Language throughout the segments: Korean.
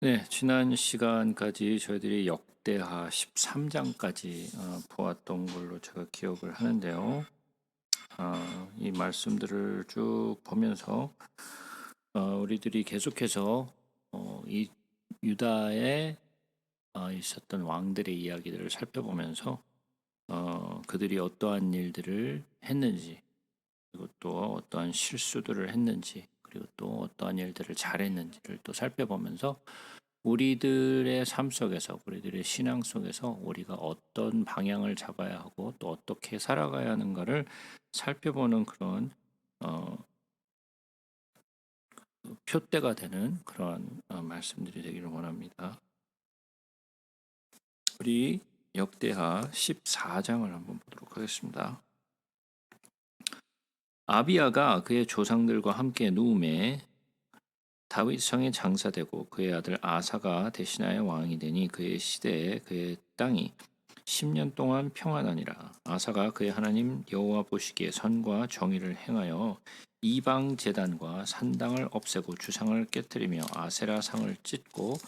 네, 지난 시간까지 저희들이 역대하 13장까지 보았던 걸로 제가 기억을 하는데요. 이 말씀들을 쭉 보면서 우리들이 계속해서 이 유다에 있었던 왕들의 이야기들을 살펴보면서 그들이 어떠한 일들을 했는지, 그리고 또 어떠한 실수들을 했는지, 그리고 또 어떠한 일들을 잘했는지를 또 살펴보면서 우리들의 삶 속에서, 우리들의 신앙 속에서 우리가 어떤 방향을 잡아야 하고 또 어떻게 살아가야 하는가를 살펴보는 그런 어, 표대가 되는 그런 말씀들이 되기를 원합니다. 우리 역대하 14장을 한번 보도록 하겠습니다. 아비야가 그의 조상들과 함께 누움에 다윗 성에 장사되고 그의 아들 아사가 대신하여 왕이 되니 그의 시대에 그의 땅이 10년 동안 평안하니라. 아사가 그의 하나님 여호와 보시기에 선과 정의를 행하여 이방 제단과 산당을 없애고 주상을 깨뜨리며 아세라 상을 찢고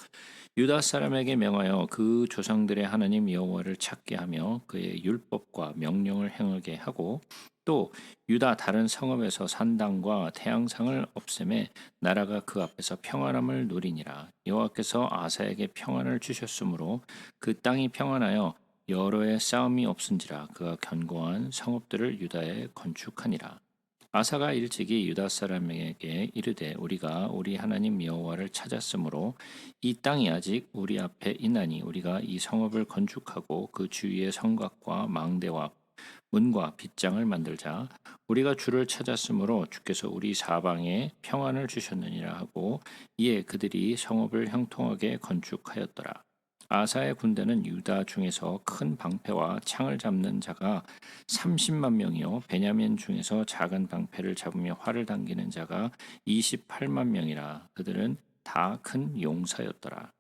유다 사람에게 명하여 그 조상들의 하나님 여호와를 찾게 하며 그의 율법과 명령을 행하게 하고 또 유다 다른 성읍에서 산당과 태양상을 없애매 나라가 그 앞에서 평안함을 누리니라. 여호와께서 아사에게 평안을 주셨으므로 그 땅이 평안하여 여러 해 싸움이 없은지라 그가 견고한 성읍들을 유다에 건축하니라. 아사가 일찍이 유다 사람에게 이르되 우리가 우리 하나님 여호와를 찾았으므로 이 땅이 아직 우리 앞에 있나니 우리가 이 성읍을 건축하고 그 주위의 성곽과 망대와 문과 빗장을 만들자. 우리가 주를 찾았으므로 주께서 우리 사방에 평안을 주셨느니라 하고 이에 그들이 성읍을 형통하게 건축하였더라. 아사의 군대는 유다 중에서 큰 방패와 창을 잡는 자가 30만 명이요 베냐민 중에서 작은 방패를 잡으며 활을 당기는 자가 28만 명이라. 그들은 다 큰 용사였더라.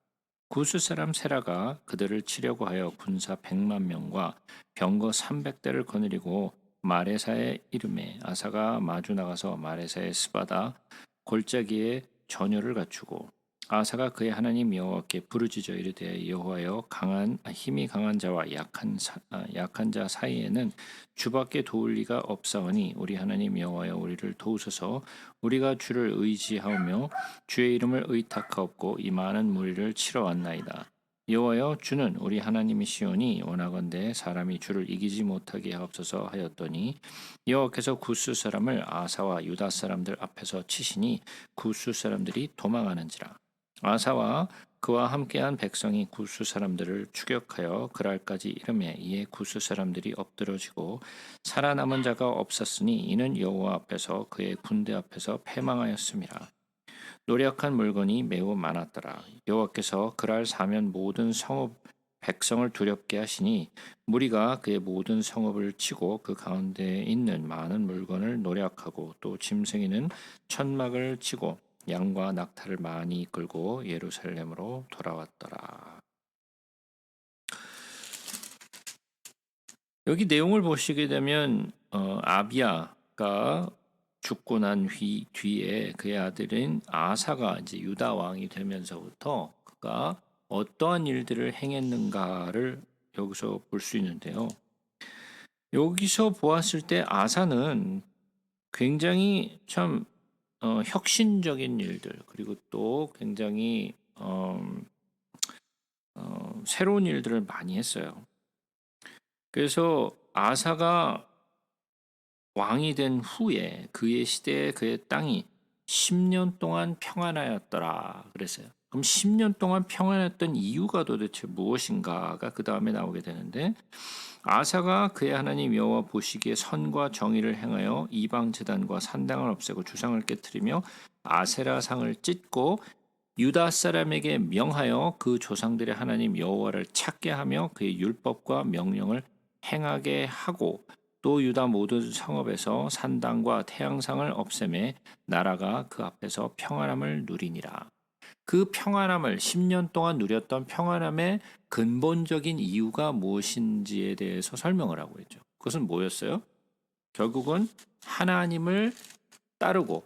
구스 사람 세라가 그들을 치려고 하여 군사 100만 명과 병거 300대를 거느리고 마레사의 이름에 아사가 마주 나가서 마레사의 스바다 골짜기에 전열을 갖추고 아사가 그의 하나님 여호와께 부르짖어 이르되 여호와여 강한 힘이 강한 자와 약한 자 사이에는 주밖에 도울 리가 없사오니 우리 하나님 여호와여 우리를 도우소서. 우리가 주를 의지하며 주의 이름을 의탁하옵고 이 많은 무리를 치러 왔나이다. 여호와여 주는 우리 하나님이시오니 원하건대 사람이 주를 이기지 못하게 하옵소서 하였더니 여호와께서 구스 사람을 아사와 유다 사람들 앞에서 치시니 구스 사람들이 도망하는지라. 아사와 그와 함께한 백성이 구스 사람들을 추격하여 그랄까지 이르매 이에 구스 사람들이 엎드러지고 살아남은 자가 없었으니 이는 여호와 앞에서 그의 군대 앞에서 패망하였음이라. 노력한 물건이 매우 많았더라. 여호와께서 그랄 사면 모든 성읍 백성을 두렵게 하시니 무리가 그의 모든 성읍을 치고 그 가운데에 있는 많은 물건을 노력하고 또 짐승이는 천막을 치고 양과 낙타를 많이 이끌고 예루살렘으로 돌아왔더라. 여기 내용을 보시게 되면 아비야가 죽고 난 뒤에 그의 아들인 아사가 이제 유다 왕이 되면서부터 그가 어떠한 일들을 행했는가를 여기서 볼 수 있는데요. 여기서 보았을 때 아사는 굉장히 참 혁신적인 일들 그리고 또 굉장히 새로운 일들을 많이 했어요. 그래서 아사가 왕이 된 후에 그의 시대에 그의 땅이 10년 동안 평안하였더라 그랬어요. 그럼 10년 동안 평안했던 이유가 도대체 무엇인가가 그 다음에 나오게 되는데 아사가 그의 하나님 여호와 보시기에 선과 정의를 행하여 이방 제단과 산당을 없애고 주상을 깨뜨리며 아세라 상을 찢고 유다 사람에게 명하여 그 조상들의 하나님 여호와를 찾게 하며 그의 율법과 명령을 행하게 하고 또 유다 모든 성읍에서 산당과 태양상을 없애매 나라가 그 앞에서 평안함을 누리니라. 그 평안함을 10년 동안 누렸던 평안함의 근본적인 이유가 무엇인지에 대해서 설명을 하고 있죠. 그것은 뭐였어요? 결국은 하나님을 따르고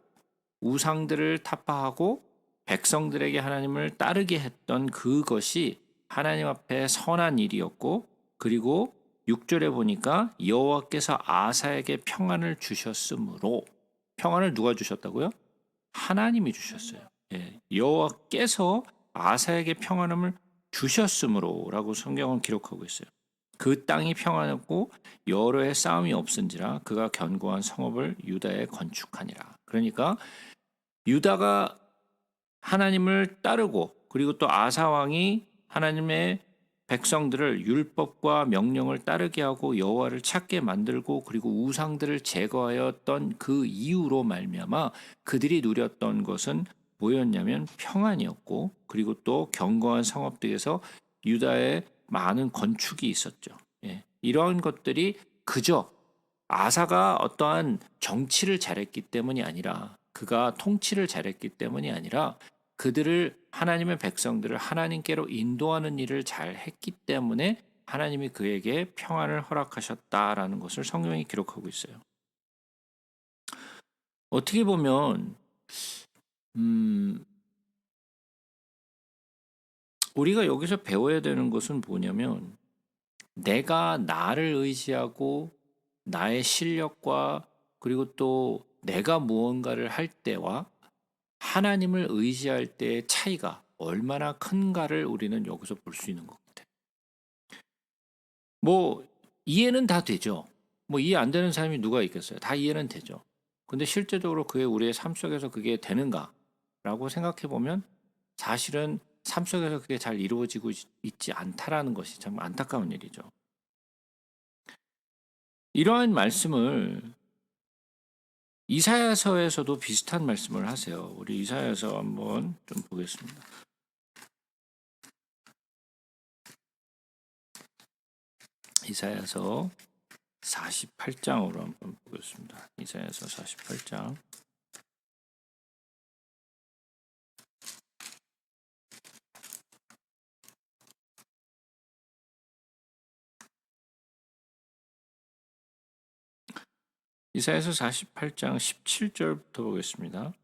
우상들을 타파하고 백성들에게 하나님을 따르게 했던 그것이 하나님 앞에 선한 일이었고, 그리고 6절에 보니까 여호와께서 아사에게 평안을 주셨으므로, 평안을 누가 주셨다고요? 하나님이 주셨어요. 예, 여호와께서 아사에게 평안함을 주셨으므로라고 성경은 기록하고 있어요. 그 땅이 평안하고 여러 해 싸움이 없은지라 그가 견고한 성읍을 유다에 건축하니라. 그러니까 유다가 하나님을 따르고, 그리고 또 아사 왕이 하나님의 백성들을 율법과 명령을 따르게 하고 여호와를 찾게 만들고, 그리고 우상들을 제거하였던 그 이유로 말미암아 그들이 누렸던 것은 뭐였냐면 평안이었고, 그리고 또 견고한 성읍들에서 유다에 많은 건축이 있었죠. 예, 이러한 것들이 그저 아사가 어떠한 정치를 잘했기 때문이 아니라, 그가 통치를 잘했기 때문이 아니라, 그들을, 하나님의 백성들을 하나님께로 인도하는 일을 잘 했기 때문에 하나님이 그에게 평안을 허락하셨다라는 것을 성경이 기록하고 있어요. 어떻게 보면 우리가 여기서 배워야 되는 것은 뭐냐면, 내가 나를 의지하고 나의 실력과, 그리고 또 내가 무언가를 할 때와 하나님을 의지할 때의 차이가 얼마나 큰가를 우리는 여기서 볼 수 있는 것 같아요. 뭐 이해는 다 되죠. 뭐 이해 안 되는 사람이 누가 있겠어요. 다 이해는 되죠. 근데 실제적으로 그게 우리의 삶 속에서 그게 되는가라고 생각해 보면 사실은 삶 속에서 그게 잘 이루어지고 있지 않다라는 것이 참 안타까운 일이죠. 이러한 말씀을 이사야서에서도 비슷한 말씀을 하세요. 우리 이사야서 한번 좀 보겠습니다. 이사야서 48장으로 한번 보겠습니다. 이사야서 48장. 이사야서 48장 17절부터 보겠습니다.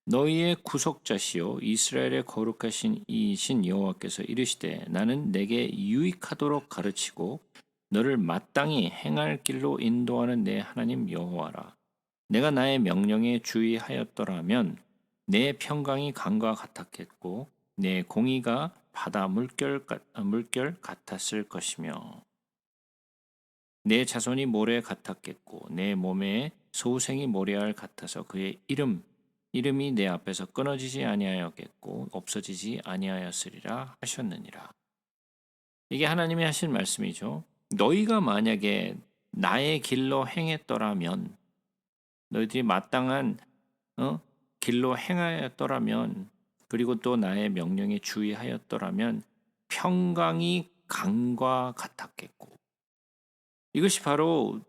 너희의 구속자시요 이스라엘의 거룩하신 이신 여호와께서 이르시되 나는 내게 유익하도록 가르치고 너를 마땅히 행할 길로 인도하는 내 하나님 여호와라. 내가 나의 명령에 주의하였더라면 내 평강이 강과 같았겠고 내 공의가 바다 물결 같았을 것이며 내 자손이 모래 같았겠고 내 몸에 소생이 모래알 같아서 그의 이름이 내 앞에서 끊어지지 아니하였겠고 없어지지 아니하였으리라 하셨느니라. 이게 하나님이 하신 말씀이죠. 너희가 만약에 나의 길로 행했더라면, 너희들이 마땅한 길로 행하였더라면, 그리고 또 나의 명령에 주의하였더라면 평강이 강과 같았겠고, 이것이 바로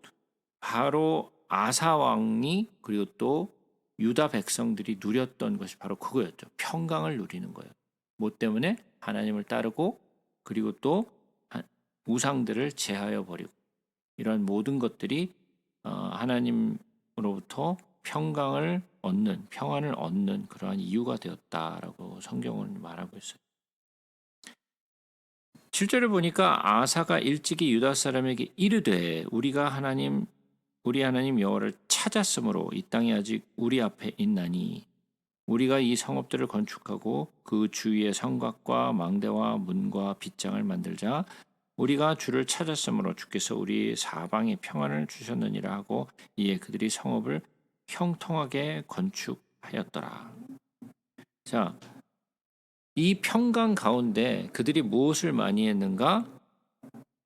아사 왕이, 그리고 또 유다 백성들이 누렸던 것이 바로 그거였죠. 평강을 누리는 거예요. 뭐 때문에? 하나님을 따르고, 그리고 또 우상들을 제하여 버리고, 이런 모든 것들이 하나님으로부터 평강을 얻는, 평안을 얻는 그러한 이유가 되었다라고 성경은 말하고 있어요. 7절을 보니까 아사가 일찍이 유다 사람에게 이르되 우리 하나님 여호와를 찾았으므로 이 땅이 아직 우리 앞에 있나니 우리가 이 성읍들을 건축하고 그 주위에 성곽과 망대와 문과 빗장을 만들자. 우리가 주를 찾았으므로 주께서 우리 사방에 평안을 주셨느니라 하고 이에 그들이 성읍을 형통하게 건축하였더라. 자, 이 평강 가운데 그들이 무엇을 많이 했는가?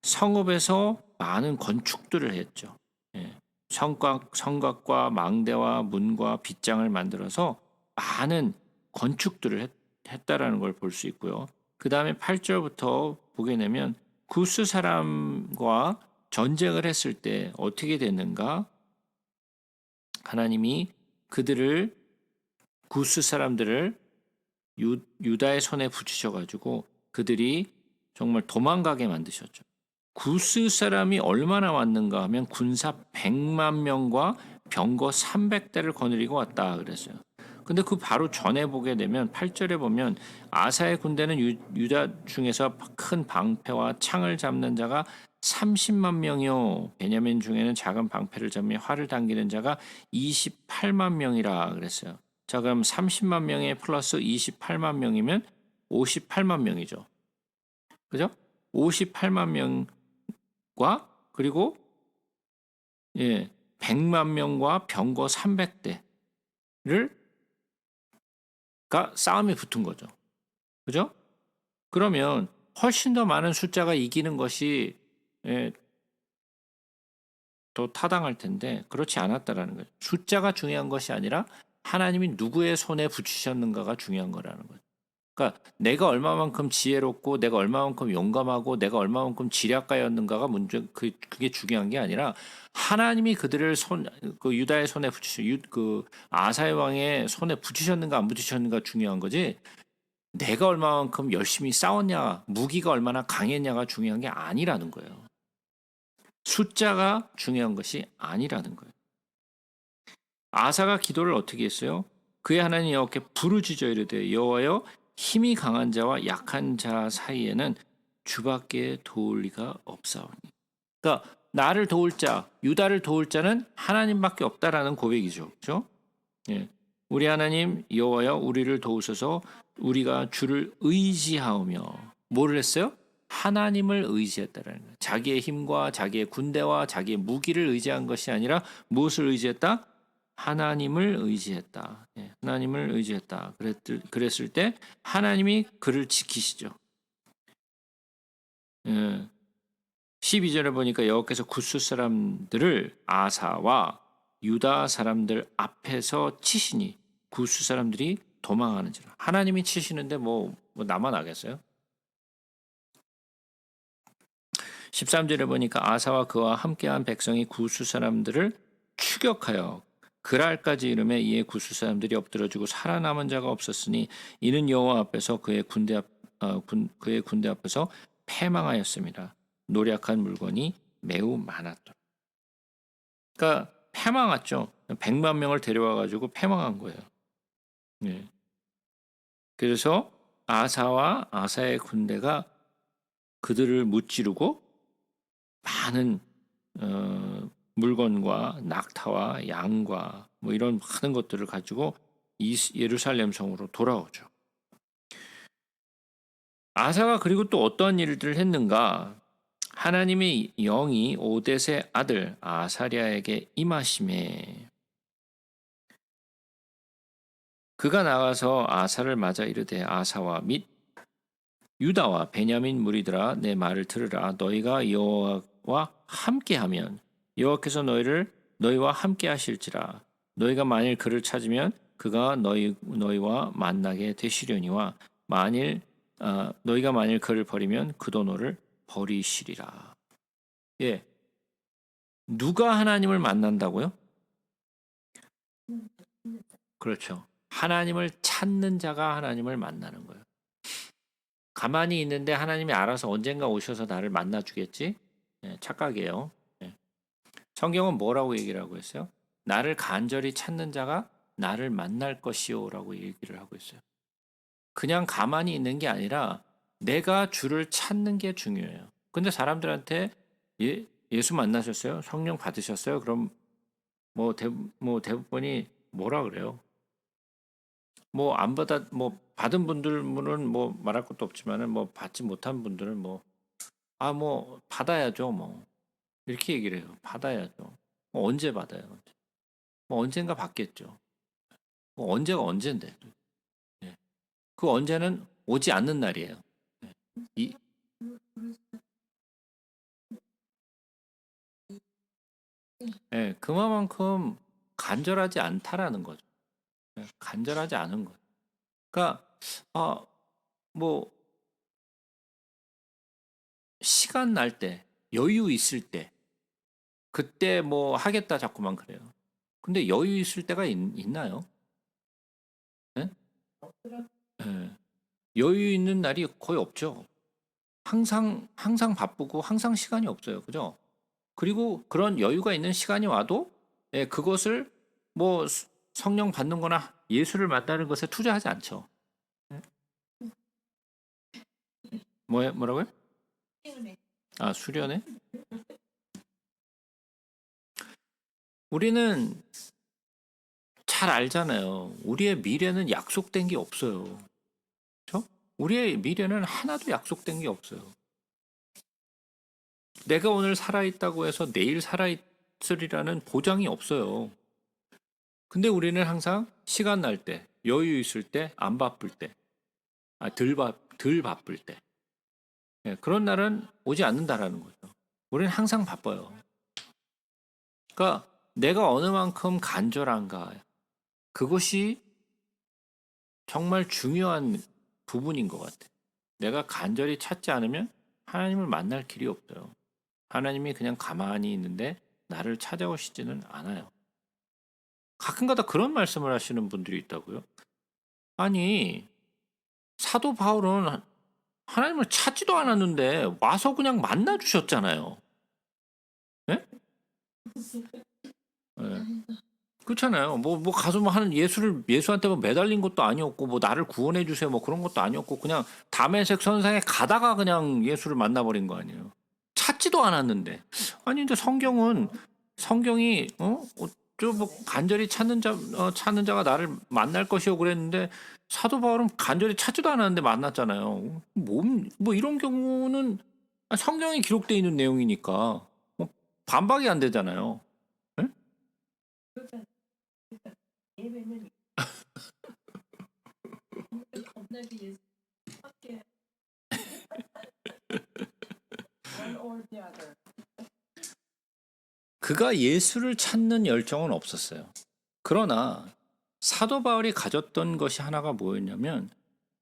성읍에서 많은 건축들을 했죠. 예. 성곽과 망대와 문과 빗장을 만들어서 많은 건축들을 했다라는 걸 볼 수 있고요. 그 다음에 8절부터 보게 되면 구스 사람과 전쟁을 했을 때 어떻게 됐는가? 하나님이 구스 사람들을 유다의 손에 붙이셔가지고 그들이 정말 도망가게 만드셨죠. 구스 사람이 얼마나 왔는가 하면 군사 100만 명과 병거 300대를 거느리고 왔다 그랬어요. 근데 그 바로 전에 보게 되면 8절에 보면 아사의 군대는 유다 중에서 큰 방패와 창을 잡는 자가 30만 명이요. 베냐민 중에는 작은 방패를 잡으며 활을 당기는 자가 28만 명이라 그랬어요. 자, 그럼 30만 명에 플러스 28만 명이면 58만 명이죠. 그죠? 58만 명과 그리고 100만 명과 병거 300대를 싸움이 붙은 거죠. 그죠? 그러면 훨씬 더 많은 숫자가 이기는 것이 더 타당할 텐데 그렇지 않았다라는 거죠. 숫자가 중요한 것이 아니라 하나님이 누구의 손에 붙이셨는가가 중요한 거라는 거죠. 그러니까 내가 얼마만큼 지혜롭고 내가 얼마만큼 용감하고 내가 얼마만큼 지략가였는가가 그게 중요한 게 아니라 하나님이 그들을 그 유다의 손에 그 아사의 왕의 손에 붙이셨는가 안 붙이셨는가 중요한 거지. 내가 얼마만큼 열심히 싸웠냐, 무기가 얼마나 강했냐가 중요한 게 아니라는 거예요. 숫자가 중요한 것이 아니라는 거예요. 아사가 기도를 어떻게 했어요? 그의 하나님 여호와께 부르짖어 이르되 여호와여 힘이 강한 자와 약한 자 사이에는 주밖에 도울 리가 없사오니. 그러니까 나를 도울 자, 유다를 도울 자는 하나님밖에 없다라는 고백이죠. 그렇죠? 예. 우리 하나님 여호와여 우리를 도우소서. 우리가 주를 의지하오며 뭐를 했어요? 하나님을 의지했다라는 거예요. 자기의 힘과 자기의 군대와 자기의 무기를 의지한 것이 아니라 무엇을 의지했다? 하나님을 의지했다. 하나님을 의지했다. 그랬을 때 하나님이 그를 지키시죠. 12절에 보니까 여호와께서 굿수 사람들을 아사와 유다 사람들 앞에서 치시니 굿수 사람들이 도망하는지라. 하나님이 치시는데 뭐 나만 하겠어요? 13절에 보니까 아사와 그와 함께한 백성이 굿수 사람들을 추격하여 그랄까지 이름에 이에 굿수 사람들이 엎드려지고 살아남은 자가 없었으니 이는 여호와 앞에서 그의 군대 앞에서 패망하였습니다. 노력한 물건이 매우 많았다. 그러니까 패망했죠. 100만 명을 데려와 가지고 패망한 거예요. 그래서 아사와 아사의 군대가 그들을 무찌르고 많은 물건과 낙타와 양과 뭐 이런 많은 것들을 가지고 예루살렘 성으로 돌아오죠. 아사가 그리고 또 어떤 일들을 했는가? 하나님의 영이 오뎃의 아들 아사랴에게 임하심에 그가 나가서 아사를 맞아 이르되 아사와 및 유다와 베냐민 무리들아 내 말을 들으라. 너희가 여호와와 함께하면 여호와께서 너희와 함께 하실지라. 너희가 만일 그를 찾으면 그가 너희와 만나게 되시려니와 너희가 만일 그를 버리면 그도 너를 버리시리라. 누가 하나님을 만난다고요? 그렇죠. 하나님을 찾는 자가 하나님을 만나는 거예요. 가만히 있는데 하나님이 알아서 언젠가 오셔서 나를 만나주겠지? 착각이에요. 성경은 뭐라고 얘기를 하고 있어요? 나를 간절히 찾는 자가 나를 만날 것이요라고 얘기를 하고 있어요. 그냥 가만히 있는 게 아니라 내가 주를 찾는 게 중요해요. 근데 사람들한테 예수 만나셨어요? 성령 받으셨어요? 그럼 대부분이 뭐라 그래요? 받은 분들은 말할 것도 없지만은 받지 못한 분들은 받아야죠 이렇게 얘기를 해요. 받아야죠. 언제 받아요? 언젠가 받겠죠. 언제가 언젠데. 그 언제는 오지 않는 날이에요. 그만큼 간절하지 않다라는 거죠. 간절하지 않은 것. 그러니까 시간 날 때, 여유 있을 때, 그때 하겠다 자꾸만 그래요. 근데 여유 있을 때가 있나요? 네? 네. 여유 있는 날이 거의 없죠. 항상 바쁘고 항상 시간이 없어요. 그죠? 그리고 그런 여유가 있는 시간이 와도 그것을 성령 받는 거나 예수를 만나는 것에 투자하지 않죠. 뭐라고요? 수련회? 우리는 잘 알잖아요. 우리의 미래는 약속된 게 없어요. 그렇죠? 우리의 미래는 하나도 약속된 게 없어요. 내가 오늘 살아있다고 해서 내일 살아있으리라는 보장이 없어요. 근데 우리는 항상 시간 날 때, 여유 있을 때, 안 바쁠 때, 덜 바쁠 때, 그런 날은 오지 않는다라는 거죠. 우리는 항상 바빠요. 그러니까 내가 어느 만큼 간절한가, 그것이 정말 중요한 부분인 것 같아. 내가 간절히 찾지 않으면 하나님을 만날 길이 없어요. 하나님이 그냥 가만히 있는데 나를 찾아오시지는 않아요. 가끔가다 그런 말씀을 하시는 분들이 있다고요. 아니, 사도 바울은 하나님을 찾지도 않았는데 와서 그냥 만나 주셨잖아요. 네? 네. 그렇잖아요. 뭐 가서 뭐 하는 예수한테 뭐 매달린 것도 아니었고, 뭐 나를 구원해 주세요, 뭐 그런 것도 아니었고, 그냥 다메섹 선상에 가다가 그냥 예수를 만나버린 거 아니에요. 찾지도 않았는데. 아니, 근데 성경이 저뭐 간절히 찾는 자가 나를 만날 것이요 그랬는데 사도 바울은 간절히 찾지도 않았는데 만났잖아요. 뭐 이런 경우는 성경에 기록되어 있는 내용이니까 뭐 반박이 안 되잖아요. 예? 그가 예수를 찾는 열정은 없었어요. 그러나 사도 바울이 가졌던 것이 하나가 뭐였냐면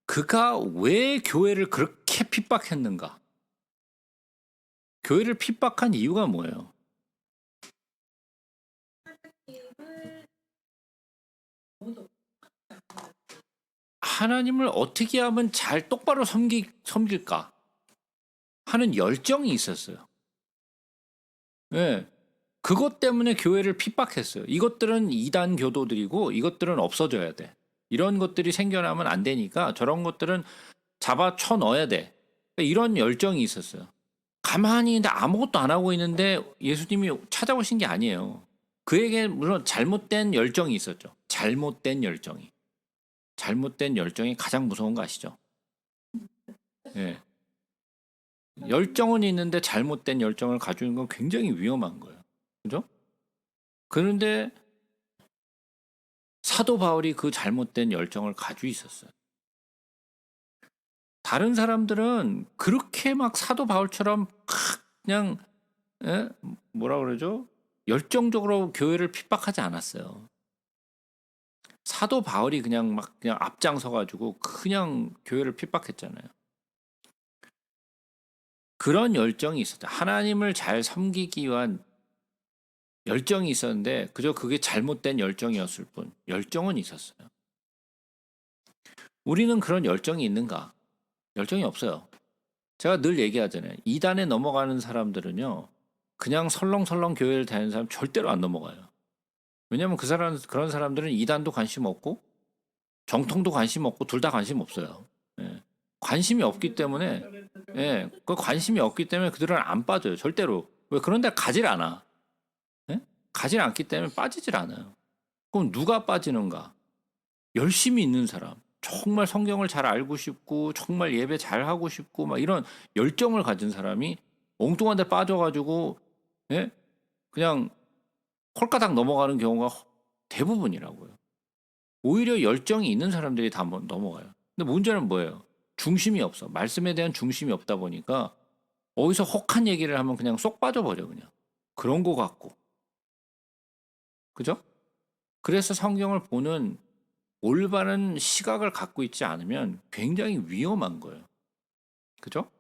그가 왜 교회를 그렇게 핍박했는가? 교회를 핍박한 이유가 뭐예요? 하나님을 어떻게 하면 잘 똑바로 섬길까 하는 열정이 있었어요. 예. 그것 때문에 교회를 핍박했어요. 이것들은 이단 교도들이고 이것들은 없어져야 돼. 이런 것들이 생겨나면 안 되니까 저런 것들은 잡아 쳐 넣어야 돼. 이런 열정이 있었어요. 가만히 있는데 아무것도 안 하고 있는데 예수님이 찾아오신 게 아니에요. 그에게 물론 잘못된 열정이 있었죠. 잘못된 열정이. 잘못된 열정이 가장 무서운 거 아시죠? 예. 열정은 있는데 잘못된 열정을 가지고 있는 건 굉장히 위험한 거예요. 그죠? 그런데 사도 바울이 그 잘못된 열정을 가지고 있었어요. 다른 사람들은 그렇게 막 사도 바울처럼 그냥 뭐라 그러죠? 열정적으로 교회를 핍박하지 않았어요. 사도 바울이 그냥 앞장서 가지고 그냥 교회를 핍박했잖아요. 그런 열정이 있었죠. 하나님을 잘 섬기기 위한 열정이 있었는데 그저 그게 잘못된 열정이었을 뿐 열정은 있었어요. 우리는 그런 열정이 있는가? 열정이 없어요. 제가 늘 얘기하잖아요. 이단에 넘어가는 사람들은요. 그냥 설렁설렁 교회를 다니는 사람 절대로 안 넘어가요. 왜냐하면 그런 사람들은 이단도 관심 없고 정통도 관심 없고 둘 다 관심 없어요. 예. 관심이 없기 때문에 그 관심이 없기 때문에 그들은 안 빠져요. 절대로. 왜 그런 데 가질 않아. 예? 가질 않기 때문에 빠지질 않아요. 그럼 누가 빠지는가? 열심히 있는 사람. 정말 성경을 잘 알고 싶고 정말 예배 잘 하고 싶고 막 이런 열정을 가진 사람이 엉뚱한 데 빠져가지고 그냥 홀가닥 넘어가는 경우가 대부분이라고요. 오히려 열정이 있는 사람들이 다 넘어가요. 근데 문제는 뭐예요? 중심이 없어. 말씀에 대한 중심이 없다 보니까 어디서 혹한 얘기를 하면 그냥 쏙 빠져버려 그냥. 그런 거 같고. 그죠? 그래서 성경을 보는 올바른 시각을 갖고 있지 않으면 굉장히 위험한 거예요. 그죠?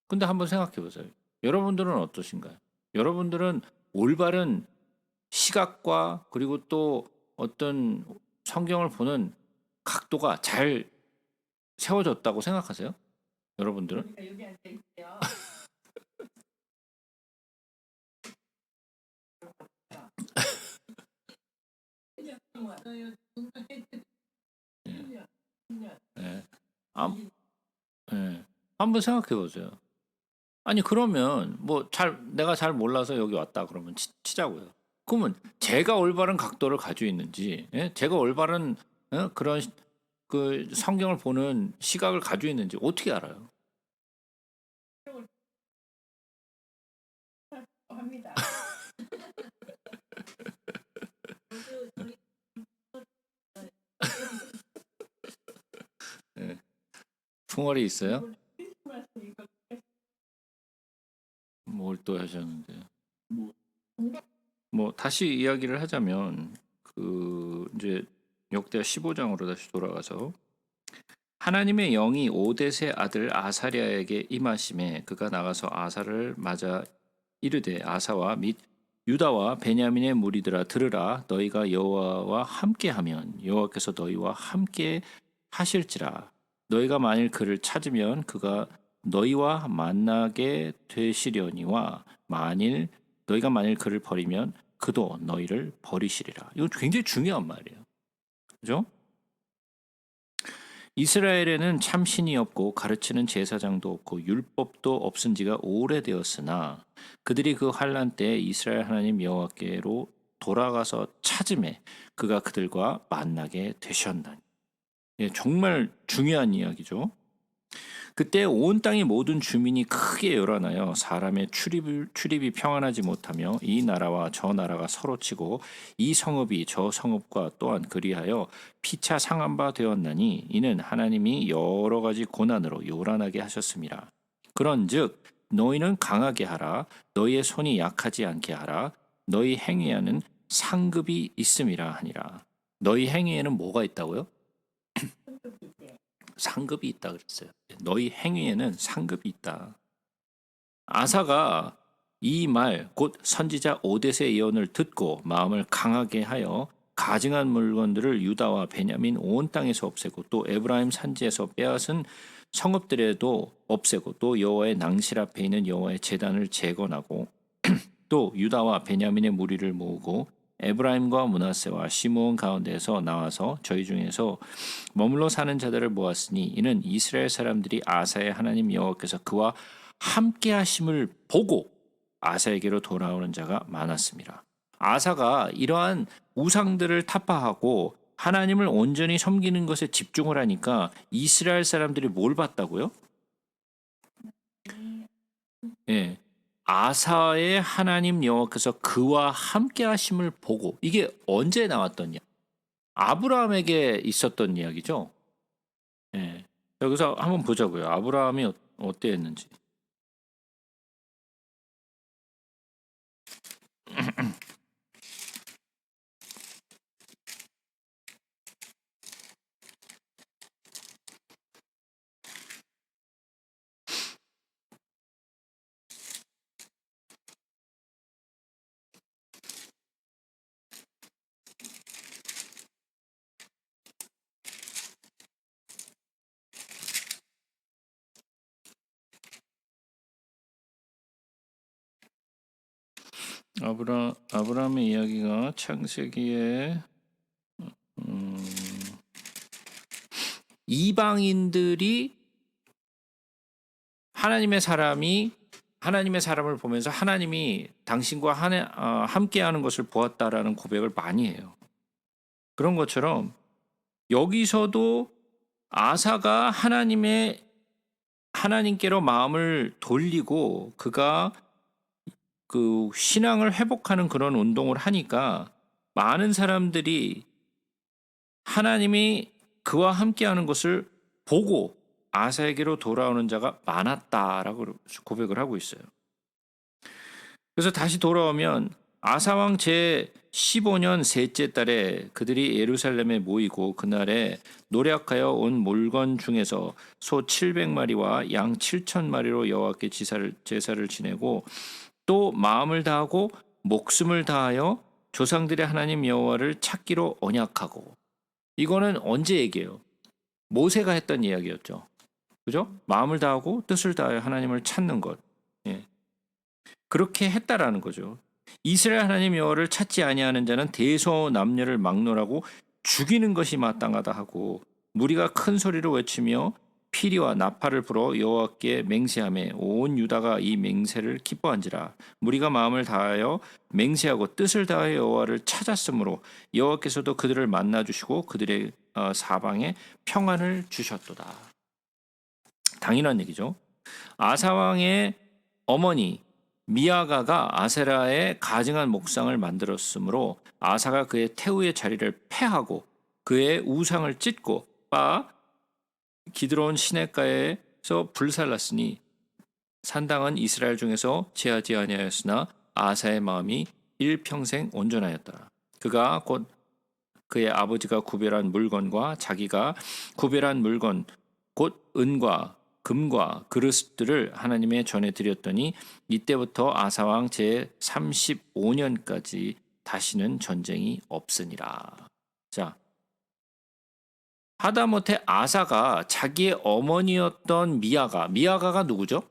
근데 한번 생각해 보세요. 여러분들은 어떠신가요? 여러분들은 올바른 시각과 그리고 또 어떤 성경을 보는 각도가 잘 세워졌다고 생각하세요? 여러분들은? 예. 예. 한번 생각해 보세요. 아니 그러면 뭐 내가 잘 몰라서 여기 왔다 그러면 치자고요. 그러면 제가 올바른 각도를 가지고 있는지, 예? 제가 올바른 그런 그 성경을 보는 시각을 가지고 있는지 어떻게 알아요? 예. 풍월이 있어요? 뭘 또 하셨는데? 뭐 다시 이야기를 하자면 그 이제 역대하 15장으로 다시 돌아가서 하나님의 영이 오뎃의 아들 아사랴에게 임하심에 그가 나가서 아사를 맞아 이르되 아사와 및 유다와 베냐민의 무리들아 들으라 너희가 여호와와 함께하면 여호와께서 너희와 함께 하실지라 너희가 만일 그를 찾으면 그가 너희와 만나게 되시려니와 너희가 만일 그를 버리면 그도 너희를 버리시리라. 이거 굉장히 중요한 말이에요. 그죠? 이스라엘에는 참신이 없고 가르치는 제사장도 없고 율법도 없은 지가 오래되었으나 그들이 그 환난 때 이스라엘 하나님 여호와께로 돌아가서 찾음에 그가 그들과 만나게 되셨나니. 예, 정말 중요한 이야기죠. 그때 온 땅의 모든 주민이 크게 요란하여 사람의 출입이 평안하지 못하며 이 나라와 저 나라가 서로 치고 이 성읍이 저 성읍과 또한 그리하여 피차 상한 바 되었나니 이는 하나님이 여러 가지 고난으로 요란하게 하셨습니다. 그런즉 너희는 강하게 하라 너희의 손이 약하지 않게 하라 너희 행위에는 상급이 있음이라 하니라. 너희 행위에는 뭐가 있다고요? 상급이 있다 그랬어요. 너희 행위에는 상급이 있다. 아사가 이 말 곧 선지자 오뎃의 예언을 듣고 마음을 강하게 하여 가증한 물건들을 유다와 베냐민 온 땅에서 없애고 또 에브라임 산지에서 빼앗은 성읍들에도 없애고 또 여호와의 낭실 앞에 있는 여호와의 제단을 재건하고 또 유다와 베냐민의 무리를 모으고 에브라임과 므낫세와 시므온 가운데에서 나와서 저희 중에서 머물러 사는 자들을 모았으니 이는 이스라엘 사람들이 아사의 하나님 여호와께서 그와 함께 하심을 보고 아사에게로 돌아오는 자가 많았습니다. 아사가 이러한 우상들을 타파하고 하나님을 온전히 섬기는 것에 집중을 하니까 이스라엘 사람들이 뭘 봤다고요? 예. 아사의 하나님 여호와께서 그와 함께 하심을 보고 이게 언제 나왔던 이야기? 아브라함에게 있었던 이야기죠. 예. 여기서 한번 보자고요. 아브라함이 어땠는지. 아브라함의 이야기가 창세기에 이방인들이 하나님의 사람을 보면서 하나님이 당신과 함께하는 것을 보았다라는 고백을 많이 해요. 그런 것처럼 여기서도 아사가 하나님께로 마음을 돌리고 그가 그 신앙을 회복하는 그런 운동을 하니까 많은 사람들이 하나님이 그와 함께하는 것을 보고 아사에게로 돌아오는 자가 많았다라고 고백을 하고 있어요. 그래서 다시 돌아오면 아사왕 제 15년 셋째 달에 그들이 예루살렘에 모이고 그날에 노력하여 온 물건 중에서 소 700마리와 양 7,000마리로 여호와께 제사를 지내고 또 마음을 다하고 목숨을 다하여 조상들의 하나님 여호와를 찾기로 언약하고. 이거는 언제 얘기해요? 모세가 했던 이야기였죠. 그죠? 마음을 다하고 뜻을 다하여 하나님을 찾는 것. 예. 그렇게 했다라는 거죠. 이스라엘 하나님 여호와를 찾지 아니하는 자는 대소 남녀를 막론하고 죽이는 것이 마땅하다 하고 무리가 큰 소리로 외치며 피리와 나팔을 불어 여호와께 맹세하며 온 유다가 이 맹세를 기뻐한지라. 무리가 마음을 다하여 맹세하고 뜻을 다하여 여호와를 찾았으므로 여호와께서도 그들을 만나 주시고 그들의 사방에 평안을 주셨도다. 당연한 얘기죠. 아사 왕의 어머니 미아가가 아세라의 가증한 목상을 만들었으므로 아사가 그의 태우의 자리를 패하고 그의 우상을 찢고 빠 기드론 시냇가에서 불살랐으니 산당은 이스라엘 중에서 제하지 아니하였으나 아사의 마음이 일평생 온전하였더라. 그가 곧 그의 아버지가 구별한 물건과 자기가 구별한 물건 곧 은과 금과 그릇들을 하나님의 전에 드렸더니 이때부터 아사왕 제 35년까지 다시는 전쟁이 없으니라. 자, 하다못해 아사가 자기의 어머니였던 미아가가 누구죠?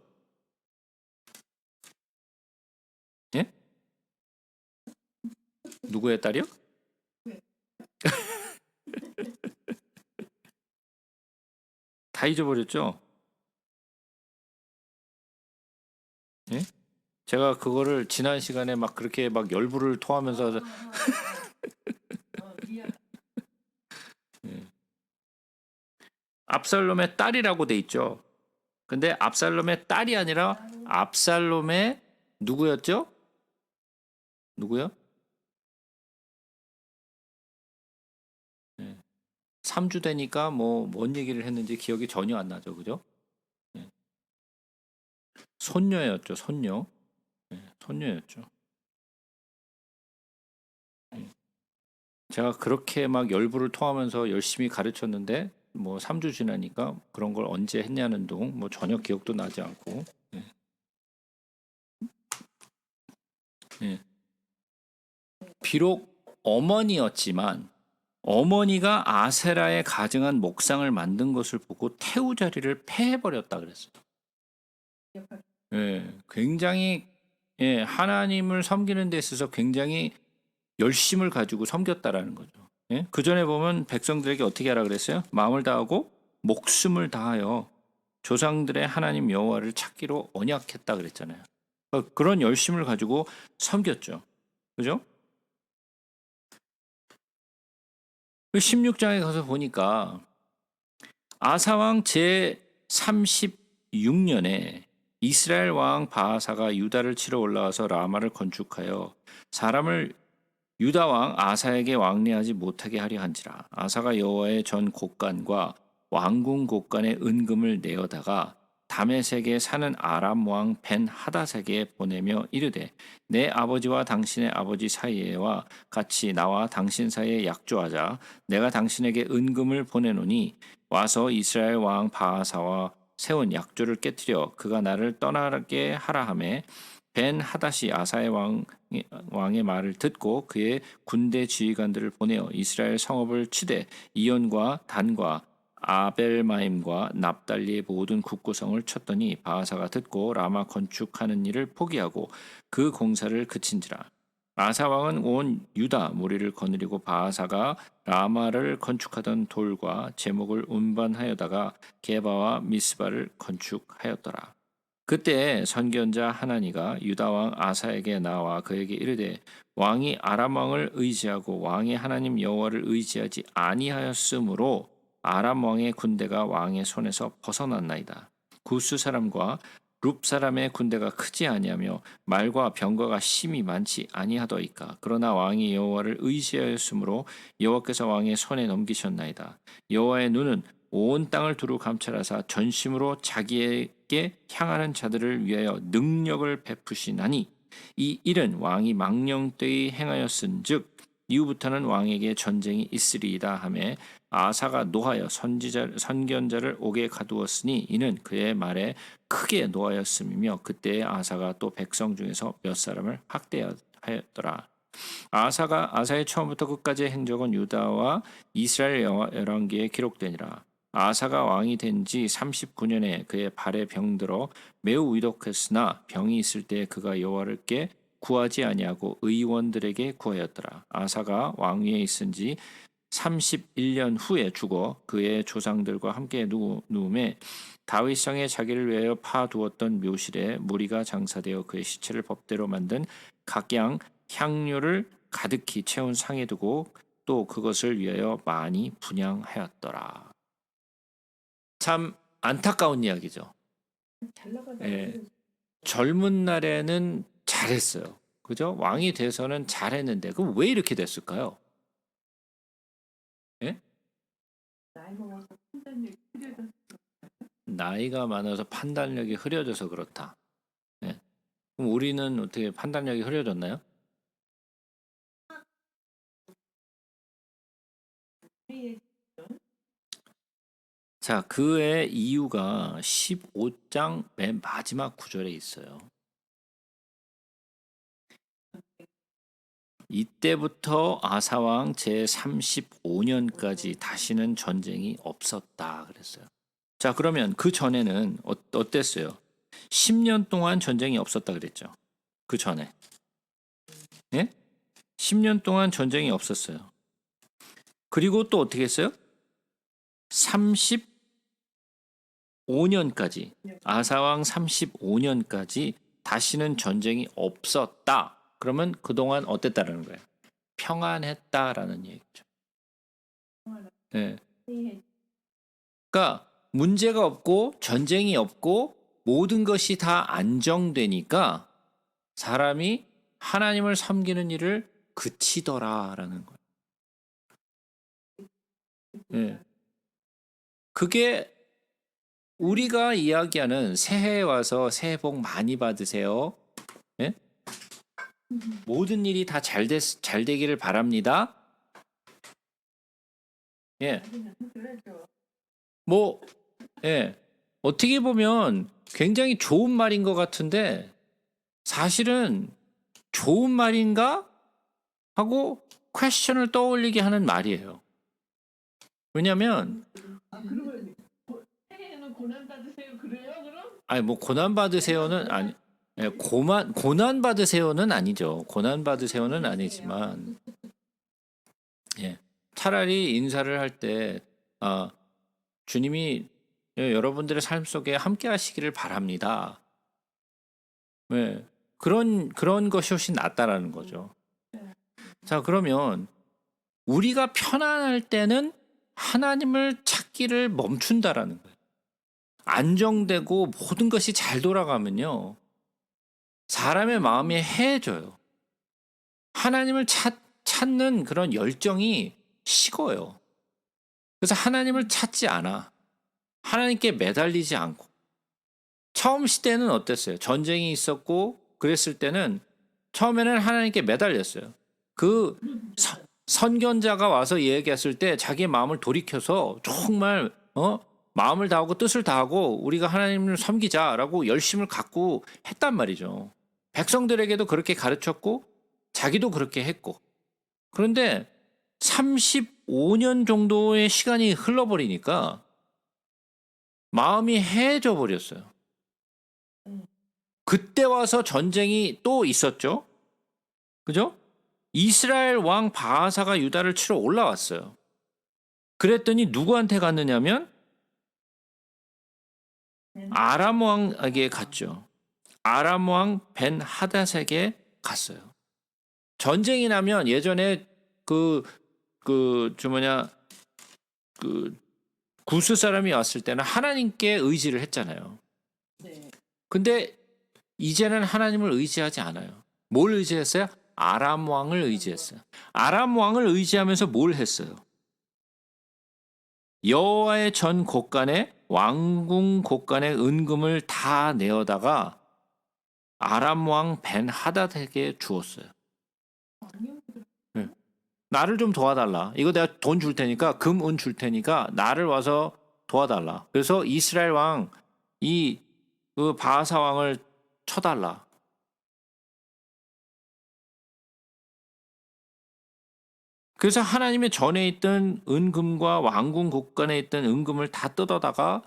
예? 누구의 딸이요? 다 잊어버렸죠? 예? 제가 그거를 지난 시간에 막 그렇게 막 열불을 토하면서 압살롬의 딸이라고 돼 있죠. 근데 압살롬의 딸이 아니라 압살롬의 누구였죠? 누구요? 3주 되니까 뭐 뭔 얘기를 했는지 기억이 전혀 안 나죠. 그죠? 예. 손녀였죠. 손녀. 손녀였죠. 제가 그렇게 막 열불을 토하면서 열심히 가르쳤는데 뭐 3주 지나니까 그런 걸 언제 했냐는 둥 뭐 전혀 기억도 나지 않고. 예. 예. 비록 어머니였지만 어머니가 아세라의 가증한 목상을 만든 것을 보고 태우 자리를 패해버렸다 그랬어요. 예, 굉장히 하나님을 섬기는 데 있어서 굉장히 열심을 가지고 섬겼다라는 거죠. 예? 그 전에 보면 백성들에게 어떻게 하라 그랬어요? 마음을 다하고 목숨을 다하여 조상들의 하나님 여호와를 찾기로 언약했다 그랬잖아요. 그런 열심을 가지고 섬겼죠. 그죠? 16장에 가서 보니까 아사왕 제 36년에 이스라엘 왕 바하사가 유다를 치러 올라와서 라마를 건축하여 사람을 유다 왕 아사에게 왕래하지 못하게 하려 한지라. 아사가 여호와의 전 곳간과 왕궁 곳간의 은금을 내어다가 다메섹에 사는 아람 왕 벤 하닷에게 보내며 이르되 내 아버지와 당신의 아버지 사이에와 같이 나와 당신 사이에 약조하자. 내가 당신에게 은금을 보내노니 와서 이스라엘 왕 바하사와 세운 약조를 깨뜨려 그가 나를 떠나게 하라 하매 벤 하닷이 아사의 왕의 말을 듣고 그의 군대 지휘관들을 보내어 이스라엘 성읍을 치되 이온과 단과 아벨마임과 납달리의 모든 국구성을 쳤더니 바하사가 듣고 라마 건축하는 일을 포기하고 그 공사를 그친지라. 아사 왕은 온 유다 무리를 거느리고 바하사가 라마를 건축하던 돌과 제목을 운반하여다가 게바와 미스바를 건축하였더라. 그때 선견자 하나니가 유다 왕 아사에게 나와 그에게 이르되 왕이 아람 왕을 의지하고 왕의 하나님 여호와를 의지하지 아니하였으므로 아람 왕의 군대가 왕의 손에서 벗어났나이다. 구스 사람과 룹 사람의 군대가 크지 아니하며 말과 병거가 심히 많지 아니하더이까. 그러나 왕이 여호와를 의지하였으므로 여호와께서 왕의 손에 넘기셨나이다. 여호와의 눈은 온 땅을 두루 감찰하사 전심으로 자기에게 향하는 자들을 위하여 능력을 베푸시나니 이 일은 왕이 망령되이 행하였은즉 이후부터는 왕에게 전쟁이 있으리이다 하매 아사가 노하여 선견자를 옥에 가두었으니 이는 그의 말에 크게 노하였음이며 그때에 아사가 또 백성 중에서 몇 사람을 학대하였더라. 아사의 처음부터 끝까지의 행적은 유다와 이스라엘 열왕기에 기록되니라. 아사가 왕이 된 지 39년에 그의 발에 병들어 매우 위독했으나 병이 있을 때 그가 여호와께 구하지 아니하고 의원들에게 구하였더라. 아사가 왕위에 있은 지 31년 후에 죽어 그의 조상들과 함께 누움에 다윗성에 자기를 위하여 파두었던 묘실에 무리가 장사되어 그의 시체를 법대로 만든 각양 향료를 가득히 채운 상에 두고 또 그것을 위하여 많이 분향하였더라. 참 안타까운 이야기죠. 예, 젊은 날에는 잘했어요. 그죠? 왕이 돼서는 잘했는데 그럼 왜 이렇게 됐을까요? 예? 나이가 많아서 판단력이 흐려져서 그렇다. 예. 그럼 우리는 어떻게 판단력이 흐려졌나요? 자, 그의 이유가 15장 맨 마지막 구절에 있어요. 이때부터 아사왕 제35년까지 다시는 전쟁이 없었다 그랬어요. 자, 그러면 그 전에는 어땠어요? 10년 동안 전쟁이 없었다 그랬죠. 그 전에. 예? 10년 동안 전쟁이 없었어요. 그리고 또 어떻게 했어요? 35년까지, 아사왕 35년까지 다시는 전쟁이 없었다. 그러면 그동안 어땠다라는 거예요? 평안했다라는 얘기죠. 네. 그러니까 문제가 없고 전쟁이 없고 모든 것이 다 안정되니까 사람이 하나님을 섬기는 일을 그치더라라는 거예요. 네. 그게 우리가 이야기하는 새해에 와서 새해 복 많이 받으세요. 예? 모든 일이 다 잘 되기를 바랍니다. 예. 뭐, 예. 어떻게 보면 굉장히 좋은 말인 것 같은데 사실은 좋은 말인가? 하고 퀘스천을 떠올리게 하는 말이에요. 왜냐면 고난 받으세요 그래요 그럼? 아니 뭐 고난 받으세요는 아니 예, 고난 받으세요는 아니죠. 고난 받으세요는 아니지만 예. 차라리 인사를 할 때 주님이 여러분들의 삶 속에 함께 하시기를 바랍니다. 예. 그런 것이 훨씬 낫다라는 거죠. 자, 그러면 우리가 편안할 때는 하나님을 찾기를 멈춘다라는 거예요. 안정되고 모든 것이 잘 돌아가면요. 사람의 마음이 해져요. 하나님을 찾는 그런 열정이 식어요. 그래서 하나님을 찾지 않아. 하나님께 매달리지 않고. 처음 시대는 어땠어요? 전쟁이 있었고 그랬을 때는 처음에는 하나님께 매달렸어요. 그 선견자가 와서 얘기했을 때 자기의 마음을 돌이켜서 정말 마음을 다하고 뜻을 다하고 우리가 하나님을 섬기자라고 열심을 갖고 했단 말이죠. 백성들에게도 그렇게 가르쳤고 자기도 그렇게 했고. 그런데 35년 정도의 시간이 흘러버리니까 마음이 해져 버렸어요. 그때 와서 전쟁이 또 있었죠. 그죠? 이스라엘 왕 바하사가 유다를 치러 올라왔어요. 그랬더니 누구한테 갔느냐면 아람 왕에게 갔죠. 아람 왕 벤 하닷에게 갔어요. 전쟁이 나면 예전에 구스 사람이 왔을 때는 하나님께 의지를 했잖아요. 근데 이제는 하나님을 의지하지 않아요. 뭘 의지했어요? 아람 왕을 의지했어요. 아람 왕을 의지하면서 뭘 했어요? 여호와의 전 곳간에 왕궁 곳간에 은금을 다 내어다가 아람 왕 벤 하닷에게 주었어요. 네. 나를 좀 도와달라. 이거 내가 돈 줄 테니까 금, 은 줄 테니까 나를 와서 도와달라. 그래서 이스라엘 왕 그 바하사 왕을 쳐달라. 그래서 하나님의 전에 있던 은금과 왕궁 곳간에 있던 은금을 다 뜯어다가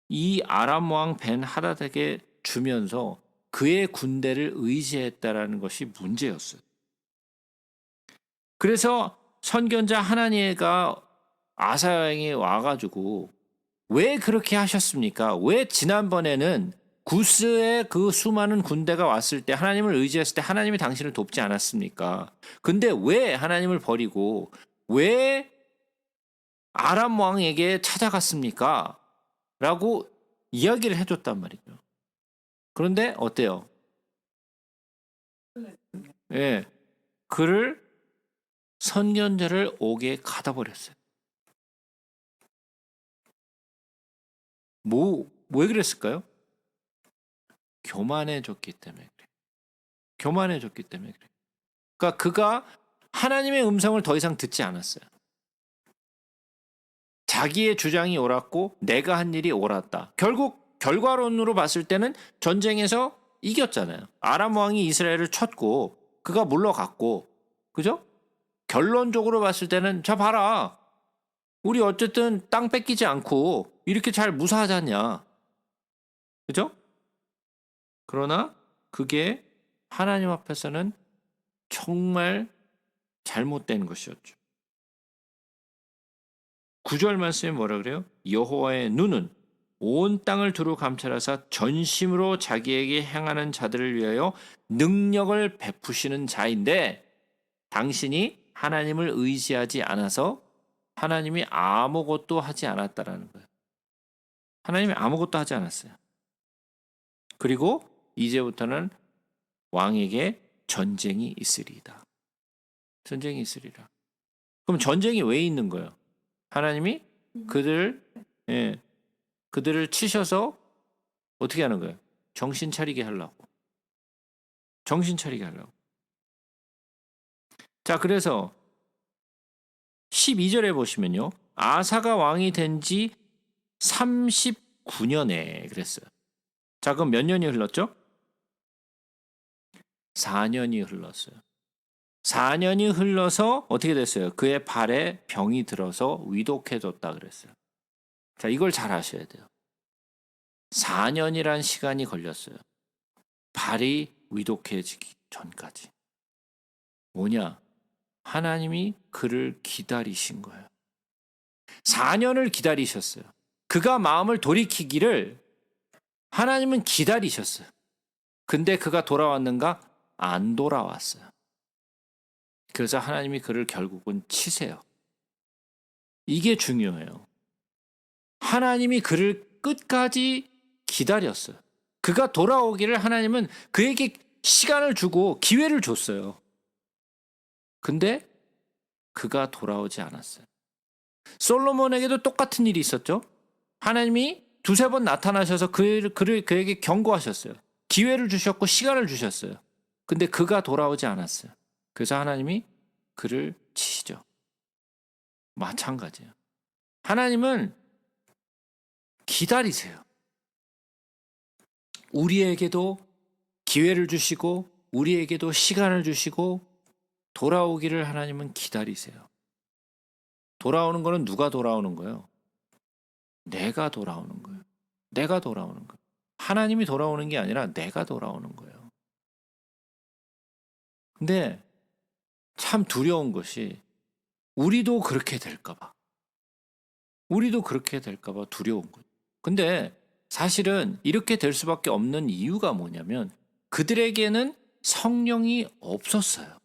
이 아람 왕 벤 하닷에게 주면서 그의 군대를 의지했다라는 것이 문제였어요. 그래서 선견자 하나니가 아사야에게 와가지고 왜 그렇게 하셨습니까? 왜 지난번에는 구스의 그 수많은 군대가 왔을 때 하나님을 의지했을 때 하나님이 당신을 돕지 않았습니까? 근데 왜 하나님을 버리고 왜 아람 왕에게 찾아갔습니까? 라고 이야기를 해줬단 말이죠. 그런데 어때요? 예, 그를 선견자를 옥에 가다 버렸어요. 왜 그랬을까요? 교만해졌기 때문에 그래. 교만해졌기 때문에 그래. 그러니까 그가 하나님의 음성을 더 이상 듣지 않았어요. 자기의 주장이 옳았고 내가 한 일이 옳았다. 결국 결과론으로 봤을 때는 전쟁에서 이겼잖아요. 아람 왕이 이스라엘을 쳤고 그가 물러갔고, 그죠? 결론적으로 봤을 때는 자 봐라. 우리 어쨌든 땅 뺏기지 않고 이렇게 잘 무사하지 않냐. 그죠? 그러나 그게 하나님 앞에서는 정말 잘못된 것이었죠. 9절 말씀에 뭐라 그래요? 여호와의 눈은 온 땅을 두루 감찰하사 전심으로 자기에게 행하는 자들을 위하여 능력을 베푸시는 자인데 당신이 하나님을 의지하지 않아서 하나님이 아무것도 하지 않았다라는 거예요. 하나님이 아무것도 하지 않았어요. 그리고 이제부터는 왕에게 전쟁이 있으리이다. 전쟁이 있으리라. 그럼 전쟁이 왜 있는 거예요? 하나님이 예, 그들을 치셔서 어떻게 하는 거예요? 정신 차리게 하려고. 정신 차리게 하려고. 자, 그래서 12절에 보시면요. 아사가 왕이 된 지 39년에 그랬어요. 자, 그럼 몇 년이 흘렀죠? 4년이 흘렀어요. 4년이 흘러서 어떻게 됐어요? 그의 발에 병이 들어서 위독해졌다 그랬어요. 자, 이걸 잘 아셔야 돼요. 4년이란 시간이 걸렸어요. 발이 위독해지기 전까지. 뭐냐? 하나님이 그를 기다리신 거예요. 4년을 기다리셨어요. 그가 마음을 돌이키기를 하나님은 기다리셨어요. 근데 그가 돌아왔는가? 안 돌아왔어요. 그래서 하나님이 그를 결국은 치세요. 이게 중요해요. 하나님이 그를 끝까지 기다렸어요. 그가 돌아오기를 하나님은 그에게 시간을 주고 기회를 줬어요. 근데 그가 돌아오지 않았어요. 솔로몬에게도 똑같은 일이 있었죠. 하나님이 두세 번 나타나셔서 그에게 경고하셨어요. 기회를 주셨고 시간을 주셨어요. 근데 그가 돌아오지 않았어요. 그래서 하나님이 그를 치시죠. 마찬가지예요. 하나님은 기다리세요. 우리에게도 기회를 주시고 우리에게도 시간을 주시고 돌아오기를 하나님은 기다리세요. 돌아오는 거는 누가 돌아오는 거예요? 내가 돌아오는 거예요. 내가 돌아오는 거예요. 하나님이 돌아오는 게 아니라 내가 돌아오는 거예요. 근데 참 두려운 것이 우리도 그렇게 될까 봐. 우리도 그렇게 될까 봐 두려운 거예요. 근데 사실은 이렇게 될 수밖에 없는 이유가 뭐냐면 그들에게는 성령이 없었어요.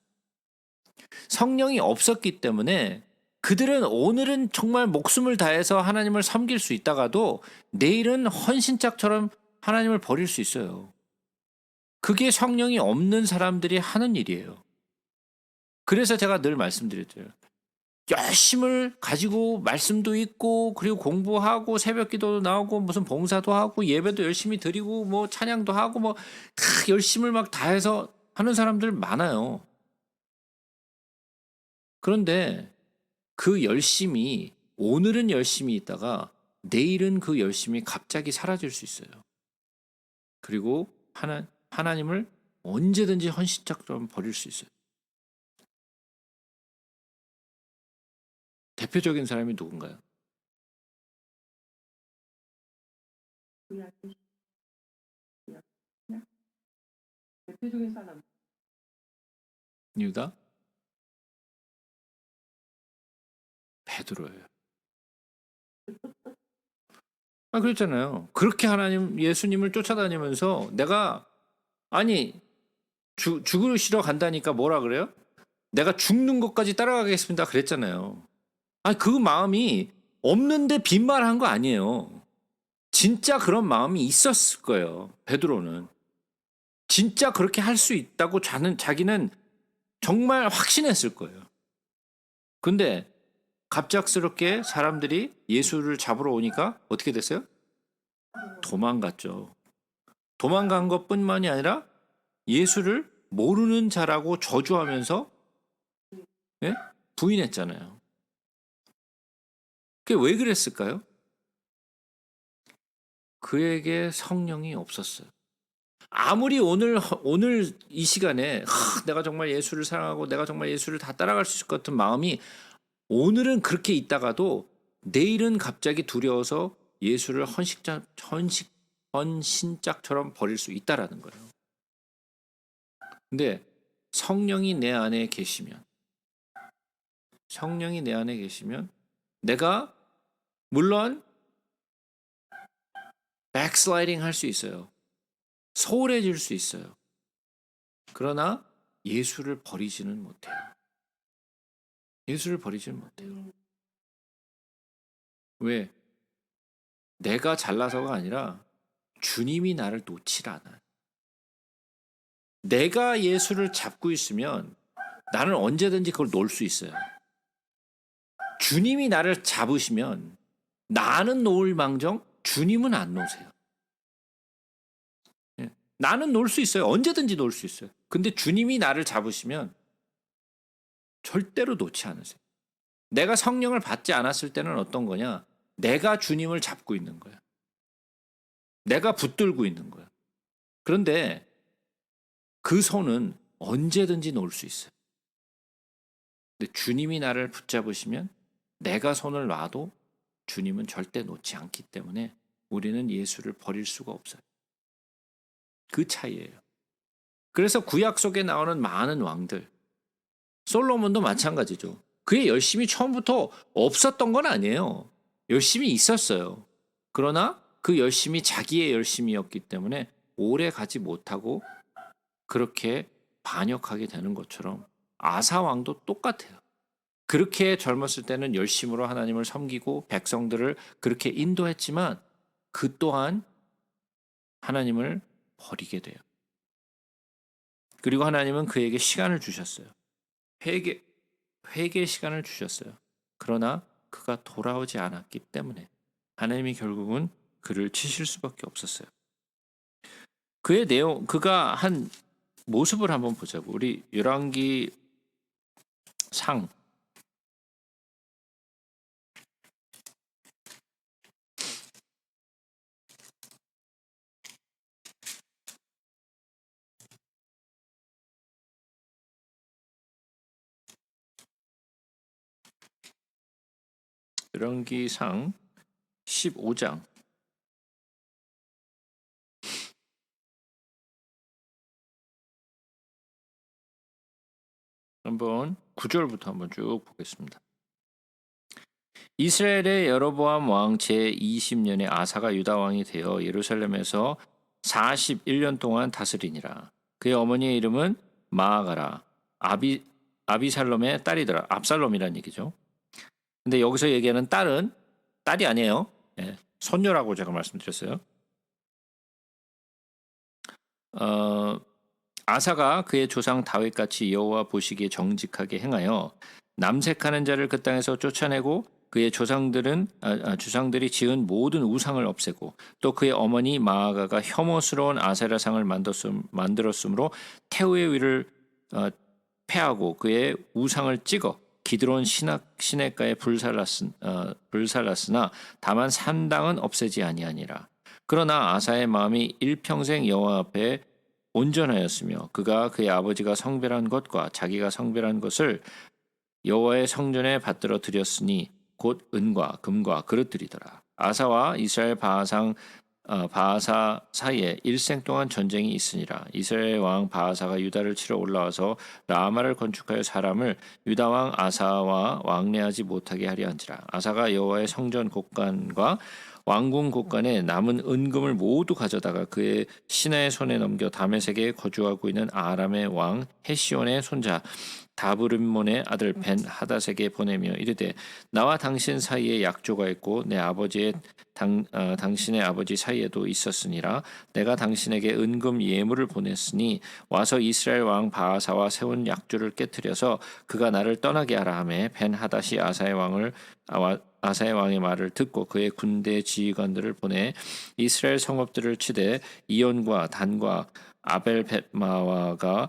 성령이 없었기 때문에 그들은 오늘은 정말 목숨을 다해서 하나님을 섬길 수 있다가도 내일은 헌신짝처럼 하나님을 버릴 수 있어요. 그게 성령이 없는 사람들이 하는 일이에요. 그래서 제가 늘 말씀드렸죠. 열심을 가지고 말씀도 있고 그리고 공부하고 새벽기도도 나오고 무슨 봉사도 하고 예배도 열심히 드리고 뭐 찬양도 하고 뭐 열심을 막 다해서 하는 사람들 많아요. 그런데 그 열심이 오늘은 열심히 있다가 내일은 그 열심이 갑자기 사라질 수 있어요. 그리고 하나님을 언제든지 헌신짝처럼 버릴 수 있어요. 대표적인 사람이 누군가요? 대표적인 사람. 유다? 베드로예요. 그랬잖아요. 그렇게 예수님을 쫓아다니면서 내가 죽으시러 간다니까 뭐라 그래요? 내가 죽는 것까지 따라가겠습니다. 그랬잖아요. 그 마음이 없는데 빈말한 거 아니에요. 진짜 그런 마음이 있었을 거예요. 베드로는. 진짜 그렇게 할 수 있다고 자기는 정말 확신했을 거예요. 근데 갑작스럽게 사람들이 예수를 잡으러 오니까 어떻게 됐어요? 도망갔죠. 도망간 것뿐만이 아니라 예수를 모르는 자라고 저주하면서 부인했잖아요. 그게 왜 그랬을까요? 그에게 성령이 없었어요. 아무리 오늘 이 시간에 내가 정말 예수를 사랑하고 내가 정말 예수를 다 따라갈 수 있을 것 같은 마음이 오늘은 그렇게 있다가도 내일은 갑자기 두려워서 예수를 헌신짝처럼 버릴 수 있다라는 거예요. 근데 성령이 내 안에 계시면 내가 물론 백슬라이딩 할 수 있어요. 소홀해질 수 있어요. 그러나 예수를 버리지는 못해요. 왜? 내가 잘나서가 아니라 주님이 나를 놓질 않아요. 내가 예수를 잡고 있으면 나는 언제든지 그걸 놓을 수 있어요. 주님이 나를 잡으시면 나는 놓을 망정 주님은 안 놓으세요. 나는 놓을 수 있어요. 언제든지 놓을 수 있어요. 근데 주님이 나를 잡으시면 절대로 놓지 않으세요. 내가 성령을 받지 않았을 때는 어떤 거냐? 내가 주님을 잡고 있는 거야. 내가 붙들고 있는 거야. 그런데 그 손은 언제든지 놓을 수 있어요. 근데 주님이 나를 붙잡으시면 내가 손을 놔도 주님은 절대 놓지 않기 때문에 우리는 예수를 버릴 수가 없어요. 그 차이예요. 그래서 구약 속에 나오는 많은 왕들, 솔로몬도 마찬가지죠. 그의 열심이 처음부터 없었던 건 아니에요. 열심이 있었어요. 그러나 그 열심이 자기의 열심이었기 때문에 오래 가지 못하고 그렇게 반역하게 되는 것처럼 아사 왕도 똑같아요. 그렇게 젊었을 때는 열심으로 하나님을 섬기고 백성들을 그렇게 인도했지만 그 또한 하나님을 버리게 돼요. 그리고 하나님은 그에게 시간을 주셨어요. 회개 시간을 주셨어요. 그러나 그가 돌아오지 않았기 때문에 하나님이 결국은 그를 치실 수밖에 없었어요. 그가 한 모습을 한번 보자고. 우리 열왕기 상 15장 한번 9절부터 한번 쭉 보겠습니다. 이스라엘의 여로보암 왕 제20년에 아사가 유다 왕이 되어 예루살렘에서 41년 동안 다스리니라. 그의 어머니의 이름은 마아가라. 아비살롬의 딸이더라. 압살롬이란 얘기죠. 근데 여기서 얘기하는 딸은 딸이 아니에요. 손녀라고 제가 말씀드렸어요. 아사가 그의 조상 다윗같이 여호와 보시기에 정직하게 행하여 남색하는 자를 그 땅에서 쫓아내고 그의 주상들이 지은 모든 우상을 없애고 또 그의 어머니 마아가가 혐오스러운 아세라상을 만들었으므로 태우의 위를 패하고 그의 우상을 찍어 기드론 시냇가에 불살랐으나 다만 산당은 없애지 아니하니라. 그러나 아사의 마음이 일평생 여호와 앞에 온전하였으며 그가 그의 아버지가 성별한 것과 자기가 성별한 것을 여호와의 성전에 받들어 드렸으니 곧 은과 금과 그릇들이더라. 아사와 이스라엘 바하상 바하사 사이에 일생 동안 전쟁이 있으니라. 이스라엘 왕 바하사가 유다를 치러 올라와서 라마를 건축하여 사람을 유다 왕 아사와 왕래하지 못하게 하려 한지라. 아사가 여호와의 성전 곳간과 왕궁 곳간에 남은 은금을 모두 가져다가 그의 신하의 손에 넘겨 다메섹에 거주하고 있는 아람의 왕 헤시온의 손자 다브림몬의 아들 벤 하닷에게 보내며 이르되 나와 당신 사이에 약조가 있고 내 아버지의 당신의 아버지 사이에도 있었으니라. 내가 당신에게 은금 예물을 보냈으니 와서 이스라엘 왕 바하사와 세운 약조를 깨뜨려서 그가 나를 떠나게 하라 하매 벤 하닷이 아사의 왕의 말을 듣고 그의 군대 지휘관들을 보내 이스라엘 성읍들을 치되 이온과 단과 아벨벳마와가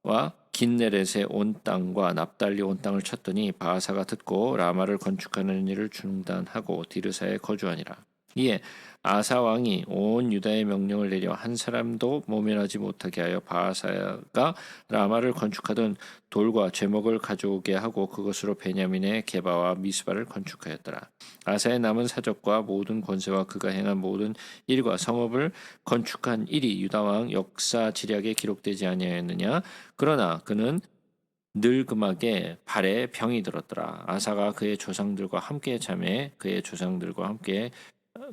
와 긴네렛의 온 땅과 납달리 온 땅을 쳤더니 바하사가 듣고 라마를 건축하는 일을 중단하고 디르사에 거주하니라. 이에 아사 왕이 온 유다의 명령을 내려 한 사람도 모면하지 못하게 하여 바하사가 라마를 건축하던 돌과 제목을 가져오게 하고 그것으로 베냐민의 게바와 미스바를 건축하였더라. 아사의 남은 사적과 모든 권세와 그가 행한 모든 일과 성읍을 건축한 일이 유다 왕 역사 지략에 기록되지 아니하였느냐. 그러나 그는 늙음하게 발에 병이 들었더라. 아사가 그의 조상들과 함께 잠에 그의 조상들과 함께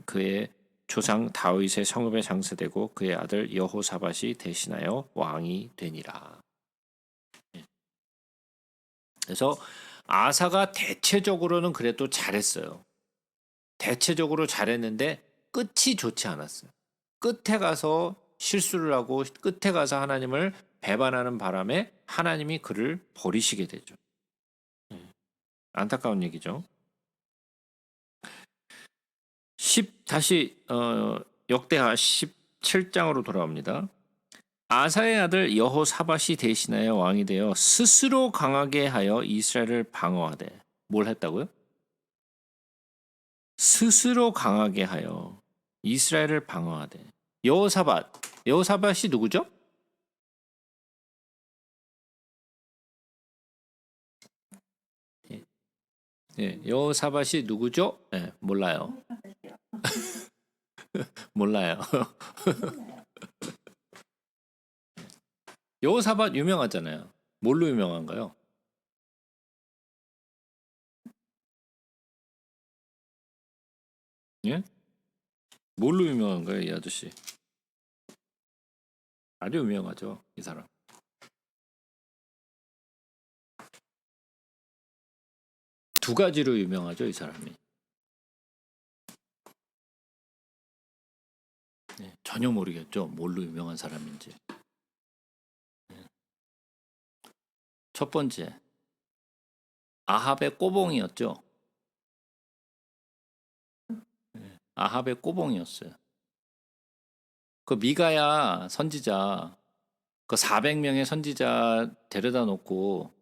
그의 조상 다윗의 성읍에 장사되고 그의 아들 여호사밧이 대신하여 왕이 되니라. 그래서 아사가 대체적으로는 그래도 잘했어요. 대체적으로 잘했는데 끝이 좋지 않았어요. 끝에 가서 실수를 하고 끝에 가서 하나님을 배반하는 바람에 하나님이 그를 버리시게 되죠. 안타까운 얘기죠. 다시 역대하 17장으로 돌아옵니다. 아사의 아들 여호사밧이 대신하여 왕이 되어 스스로 강하게 하여 이스라엘을 방어하되 뭘 했다고요? 스스로 강하게 하여 이스라엘을 방어하되 여호사밧이 누구죠? 예, 여호사밧이 누구죠? 예, 몰라요. 몰라요. 여호사밧 유명하잖아요. 뭘로 유명한가요? 예? 뭘로 유명한가요, 이 아저씨? 아주 유명하죠, 이 사람. 두 가지로 유명하죠, 이 사람이. 네, 전혀 모르겠죠, 뭘로 유명한 사람인지. 네. 첫 번째, 아합의 꼬봉이었죠. 네, 아합의 꼬봉이었어요. 그 미가야 선지자, 그 400명의 선지자 데려다 놓고,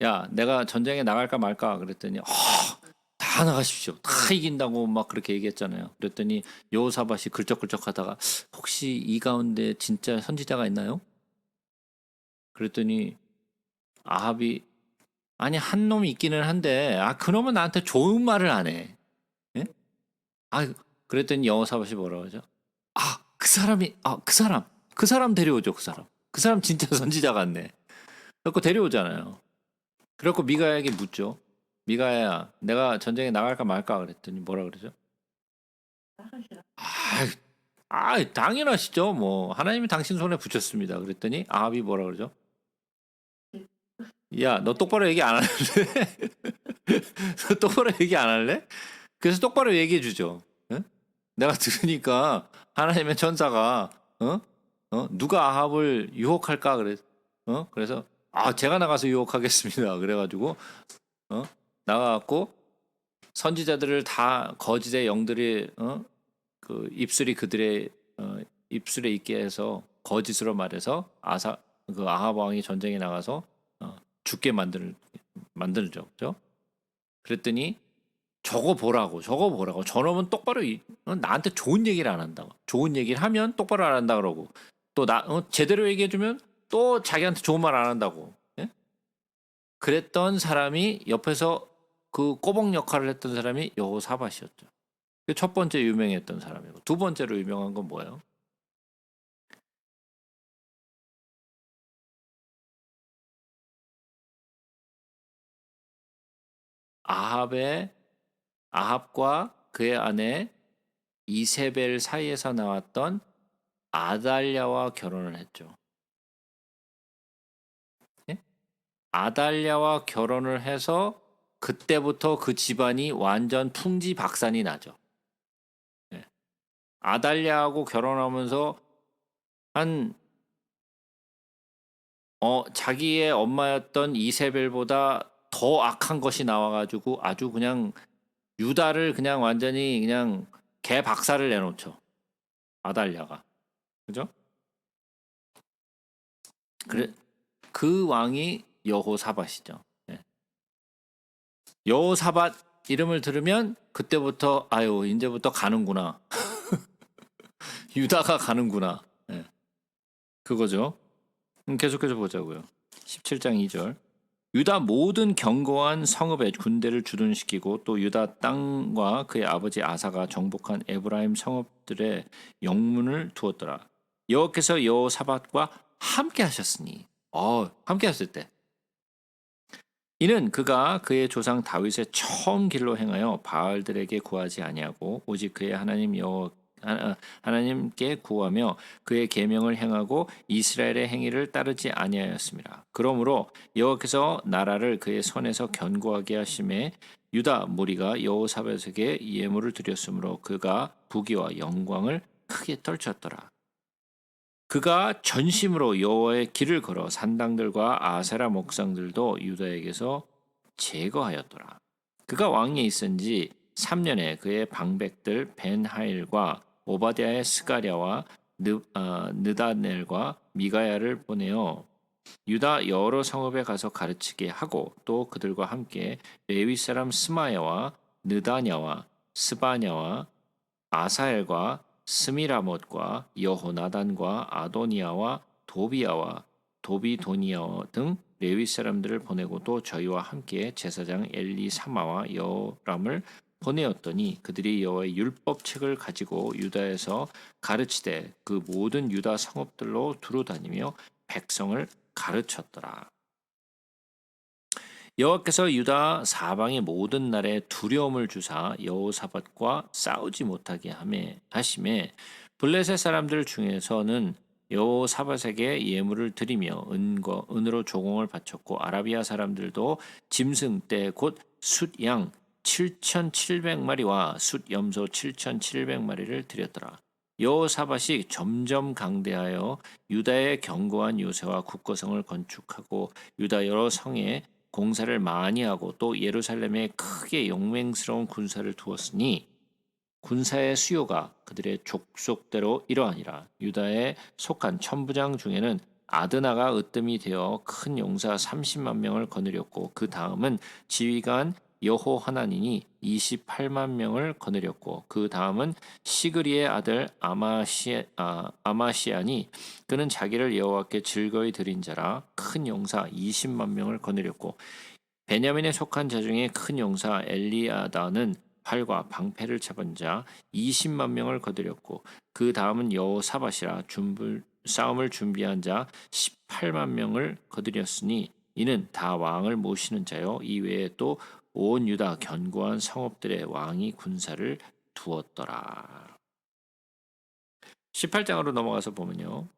야, 내가 전쟁에 나갈까 말까 그랬더니, 다 나가십시오. 다 이긴다고 막 그렇게 얘기했잖아요. 그랬더니 여호사밧이 글적글적하다가 혹시 이 가운데 진짜 선지자가 있나요? 그랬더니 아합이 아니 한 놈이 있기는 한데 그놈은 나한테 좋은 말을 안 해. 예? 그랬더니 여호사밧이 뭐라고 하죠? 그 사람 데려오죠. 그 사람 진짜 선지자 같네. 그래서 데려오잖아요. 그래갖고 미가야에게 묻죠. 미가야, 내가 전쟁에 나갈까 말까 그랬더니 뭐라 그러죠? 당연하시죠. 뭐 하나님이 당신 손에 붙였습니다. 그랬더니 아합이 뭐라 그러죠? 야, 너 똑바로 얘기 안 할래? 너 똑바로 얘기 안 할래? 그래서 똑바로 얘기해 주죠. 응? 내가 들으니까 하나님의 천사가 누가 아합을 유혹할까 그래서 제가 나가서 유혹하겠습니다. 그래가지고 나가갖고 선지자들을 다 거짓의 영들이 그 입술이 그들의 입술에 있게 해서 거짓으로 말해서 그 아합 왕이 전쟁에 나가서 죽게 만들죠. 그죠? 그랬더니 저거 보라고 저놈은 똑바로 나한테 좋은 얘기를 안 한다고. 좋은 얘기를 하면 똑바로 안 한다 그러고 또 제대로 얘기해주면 또 자기한테 좋은 말 안 한다고. 예? 그랬던 사람이 옆에서 그 꼬봉 역할을 했던 사람이 여호사밧이었죠. 첫 번째 유명했던 사람이고, 두 번째로 유명한 건 뭐예요? 아합의 아합과 그의 아내 이세벨 사이에서 나왔던 아달랴와 결혼을 했죠. 예? 아달랴와 결혼을 해서 그때부터 그 집안이 완전 풍지박산이 나죠. 예. 아달랴하고 결혼하면서 한 자기의 엄마였던 이세벨보다 더 악한 것이 나와가지고 아주 그냥 유다를 그냥 완전히 그냥 개 박살을 내놓죠. 아달랴가. 그죠? 그래, 그 왕이 여호사밧이죠. 예. 여호사밧 이름을 들으면 그때부터 아유 이제부터 가는구나. 유다가 가는구나. 예. 그거죠. 계속해서 보자고요. 17장 2절. 유다 모든 견고한 성읍에 군대를 주둔시키고 또 유다 땅과 그의 아버지 아사가 정복한 에브라임 성읍들의 영문을 두었더라. 여호와께서 여호사밧과 함께 하셨으니 함께 하셨을 때 이는 그가 그의 조상 다윗의 처음 길로 행하여 바알들에게 구하지 아니하고 오직 그의 하나님 하나님께 구하며 그의 계명을 행하고 이스라엘의 행위를 따르지 아니하였습니다. 그러므로 여호와께서 나라를 그의 손에서 견고하게 하심에 유다 무리가 여호사밧에게 예물을 드렸으므로 그가 부귀와 영광을 크게 떨쳤더라. 그가 전심으로 여호와의 길을 걸어 산당들과 아세라 목상들도 유다에게서 제거하였더라. 그가 왕위에 있은 지 3년에 그의 방백들 벤하일과 오바댜의 스가랴와 느다넬과 미가야를 보내어 유다 여러 성읍에 가서 가르치게 하고 또 그들과 함께 레위 사람 스마야와 느다냐와 스바냐와 아사엘과 스미라못과 여호나단과 아도니아와 도비아와 도비도니아 등 레위 사람들을 보내고 또 저희와 함께 제사장 엘리사마와 여람을 보내었더니 그들이 여호와의 율법책을 가지고 유다에서 가르치되 그 모든 유다 성읍들로 두루 다니며 백성을 가르쳤더라. 여호와께서 유다 사방의 모든 날에 두려움을 주사 여호사밧과 싸우지 못하게 하심에 블레셋 사람들 중에서는 여호사밧에게 예물을 드리며 은으로 조공을 바쳤고 아라비아 사람들도 짐승 떼 곧 숫양 7,700마리와 숫염소 7,700마리를 드렸더라. 여호사밧이 점점 강대하여 유다의 견고한 요새와 국거성을 건축하고 유다 여러 성에 공사를 많이 하고 또 예루살렘에 크게 용맹스러운 군사를 두었으니 군사의 수요가 그들의 족속대로 이러하니라. 유다에 속한 천부장 중에는 아드나가 으뜸이 되어 큰 용사 30만 명을 거느렸고 그 다음은 지휘관 여호하나님이 28만 명을 거느렸고 그 다음은 시그리의 아들 아마시안이 그는 자기를 여호와께 즐거이 드린 자라 큰 용사 20만 명을 거느렸고 베냐민에 속한 자 중에 큰 용사 엘리아다는 활과 방패를 잡은 자 20만 명을 거느렸고 그 다음은 여호사밧이라 싸움을 준비한 자 18만 명을 거느렸으니 이는 다 왕을 모시는 자요 이 외에 또 온 유다 견고한 성읍들의 왕이 군사를 두었더라. 18장으로 넘어가서 보면요.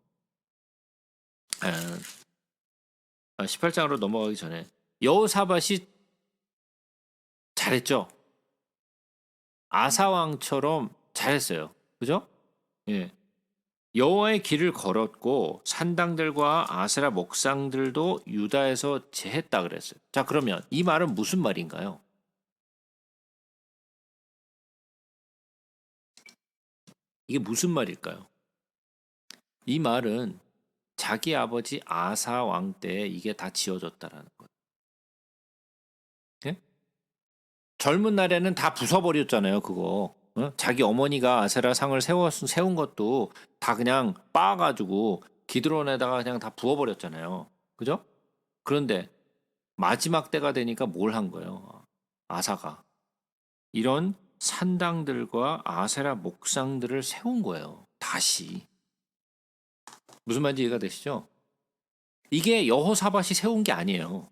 18장으로 넘어가기 전에 여호사밧이 잘했죠. 아사 왕처럼 잘했어요. 그죠? 예. 여호와의 길을 걸었고 산당들과 아세라 목상들도 유다에서 제했다 그랬어요. 자, 그러면 이 말은 무슨 말인가요? 이게 무슨 말일까요? 이 말은 자기 아버지 아사 왕 때 이게 다 지어졌다라는 거예요. 예? 젊은 날에는 다 부숴버렸잖아요, 그거. 자기 어머니가 아세라 상을 세운 것도 다 그냥 빻아가지고 기드론에다가 그냥 다 부어버렸잖아요. 그죠? 그런데 마지막 때가 되니까 뭘 한 거예요? 아사가. 이런 산당들과 아세라 목상들을 세운 거예요. 다시. 무슨 말인지 이해가 되시죠? 이게 여호사밧이 세운 게 아니에요.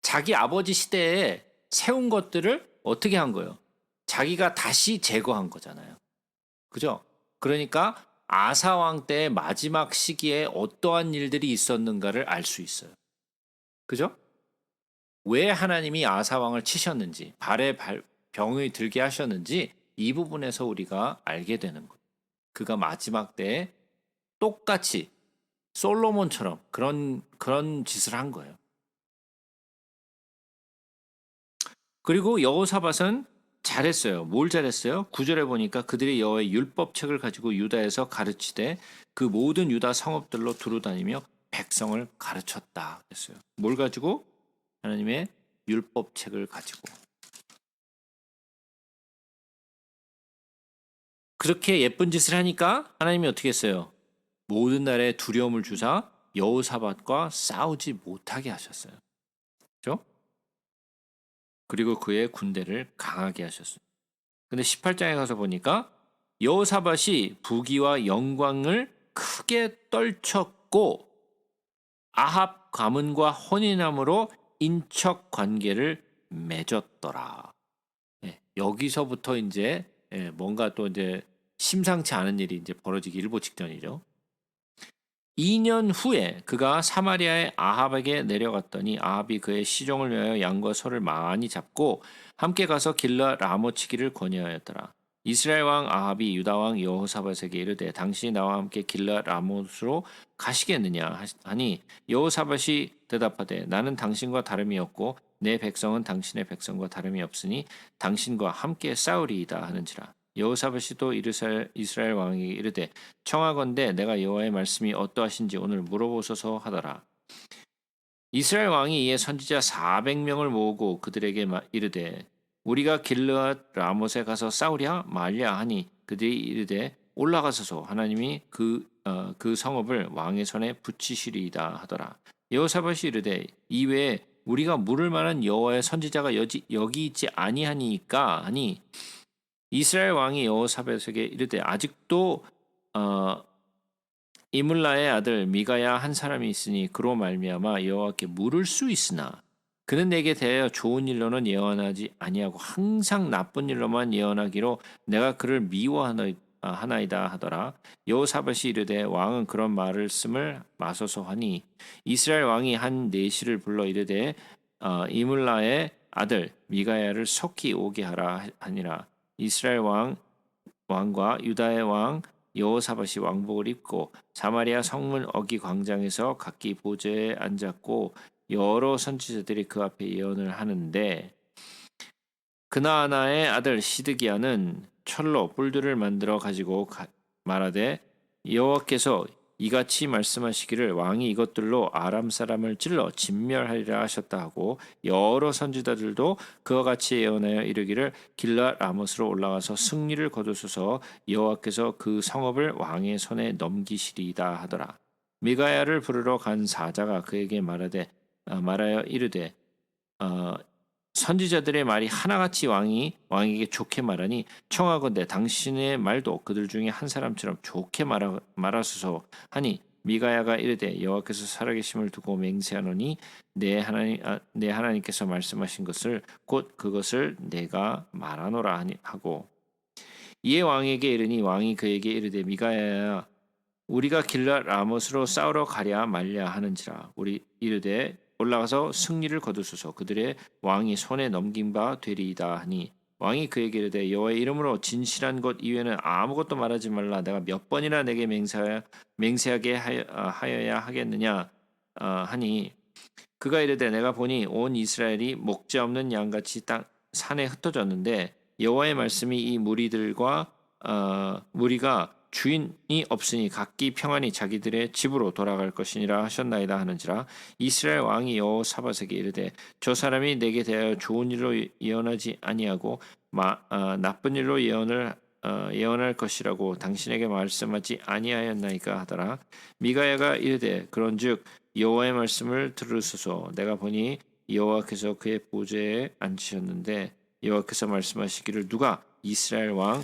자기 아버지 시대에 세운 것들을 어떻게 한 거예요? 자기가 다시 제거한 거잖아요. 그죠? 그러니까 아사 왕 때의 마지막 시기에 어떠한 일들이 있었는가를 알 수 있어요. 그죠? 왜 하나님이 아사 왕을 치셨는지, 발에 병이 들게 하셨는지 이 부분에서 우리가 알게 되는 거예요. 그가 마지막 때에 똑같이 솔로몬처럼 그런 짓을 한 거예요. 그리고 여호사밧은 잘했어요. 뭘 잘했어요? 9절에 보니까 그들이 여호와의 율법책을 가지고 유다에서 가르치되 그 모든 유다 성읍들로 두루다니며 백성을 가르쳤다 그랬어요. 뭘 가지고? 하나님의 율법책을 가지고. 그렇게 예쁜 짓을 하니까 하나님이 어떻게 했어요? 모든 날에 두려움을 주사 여호사밧과 싸우지 못하게 하셨어요. 그렇죠? 그리고 그의 군대를 강하게 하셨어요. 근데 18장에 가서 보니까 여호사밧이 부귀와 영광을 크게 떨쳤고 아합 가문과 혼인함으로 인척 관계를 맺었더라. 예, 여기서부터 이제 뭔가 또 이제 심상치 않은 일이 이제 벌어지기 일보 직전이죠. 2년 후에 그가 사마리아의 아합에게 내려갔더니 아합이 그의 시종을 위하여 양과 소를 많이 잡고 함께 가서 길라 라모치기를 권유하였더라. 이스라엘 왕 아합이 유다 왕 여호사밧에게 이르되 당신이 나와 함께 길라 라못으로 가시겠느냐 하니 여호사밧이 대답하되 나는 당신과 다름이 없고 내 백성은 당신의 백성과 다름이 없으니 당신과 함께 싸우리이다 하는지라. 여호사밧이 또 이스라엘 왕에게 이르되 청하건대 내가 여호와의 말씀이 어떠하신지 오늘 물어보소서 하더라. 이스라엘 왕이 이에 선지자 400명을 모으고 그들에게 이르되 우리가 길르앗 라못에 가서 싸우랴 말랴 하니 그들이 이르되 올라가소서 하나님이 그 성읍을 왕의 손에 붙이시리이다 하더라. 여호사밧이 이르되 이외에 우리가 물을 만한 여호와의 선지자가 여기 있지 아니하니까 하니 이스라엘 왕이 여호사밧에게 이르되 아직도 이물라의 아들 미가야 한 사람이 있으니 그로 말미암아 여호와께 물을 수 있으나 그는 내게 대하여 좋은 일로는 예언하지 아니하고 항상 나쁜 일로만 예언하기로 내가 그를 미워하나이다 하더라. 여호사밧이 이르되 왕은 그런 말을 씀을 마소서 하니 이스라엘 왕이 한 내시를 불러 이르되 이물라의 아들 미가야를 속히 오게 하라 하니라. 이스라엘 왕과 유다의 왕 여호사밧이 왕복을 입고 사마리아 성문 어기 광장에서 각기 보좌에 앉았고 여러 선지자들이 그 앞에 예언을 하는데 그나아나의 아들 시드기야는 철로 뿔들을 만들어 가지고 말하되 여호와께서 이같이 말씀하시기를 왕이 이것들로 아람 사람을 찔러 진멸하리라 하셨다 하고 여러 선지자들도 그와 같이 예언하여 이르기를 길라 라못으로 올라가서 승리를 거두소서 여호와께서 그 성읍을 왕의 손에 넘기시리이다 하더라. 미가야를 부르러 간 사자가 그에게 말하여 이르되 선지자들의 말이 하나같이 왕에게 좋게 말하니 청하건대 당신의 말도 그들 중에 한 사람처럼 좋게 말하소서 하니 미가야가 이르되 여호와께서 살아계심을 두고 맹세하노니 내 하나님께서 말씀하신 것을 곧 그것을 내가 말하노라 하고 이에 왕에게 이르니 왕이 그에게 이르되 미가야야 우리가 길랏 라못으로 싸우러 가랴 말랴 하는지라. 우리 이르되 올라가서 승리를 거두소서 그들의 왕이 손에 넘긴 바 되리이다 하니 왕이 그에게 이르되 여호와의 이름으로 진실한 것 이외에는 아무것도 말하지 말라. 내가 몇 번이나 내게 맹세하게 하여야 하겠느냐 하니 그가 이르되 내가 보니 온 이스라엘이 목자 없는 양같이 산에 흩어졌는데 여호와의 말씀이 이 무리가 주인이 없으니 각기 평안히 자기들의 집으로 돌아갈 것이니라 하셨나이다 하는지라. 이스라엘 왕이 여호사밧에게 이르되 저 사람이 내게 대하여 좋은 일로 예언하지 아니하고 나쁜 일로 예언할 것이라고 당신에게 말씀하지 아니하였나이까 하더라. 미가야가 이르되 그런즉 여호와의 말씀을 들으소서. 내가 보니 여호와께서 그의 보좌에 앉으셨는데 여호와께서 말씀하시기를 누가 이스라엘 왕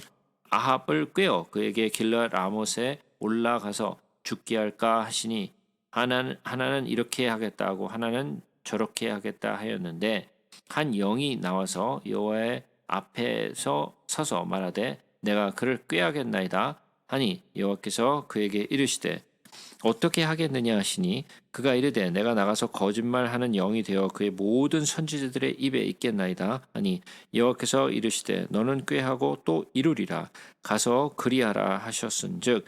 아합을 꾀어 그에게 길르앗 라못에 올라가서 죽게 할까 하시니 하나는 이렇게 하겠다고 하나는 저렇게 하겠다 하였는데 한 영이 나와서 여호와의 앞에서 서서 말하되 내가 그를 꾀하겠나이다 하니 여호와께서 그에게 이르시되 어떻게 하겠느냐 하시니 그가 이르되 내가 나가서 거짓말하는 영이 되어 그의 모든 선지자들의 입에 있겠나이다 하니 여호와께서 이르시되 너는 꾀하고 또 이루리라 가서 그리하라 하셨은즉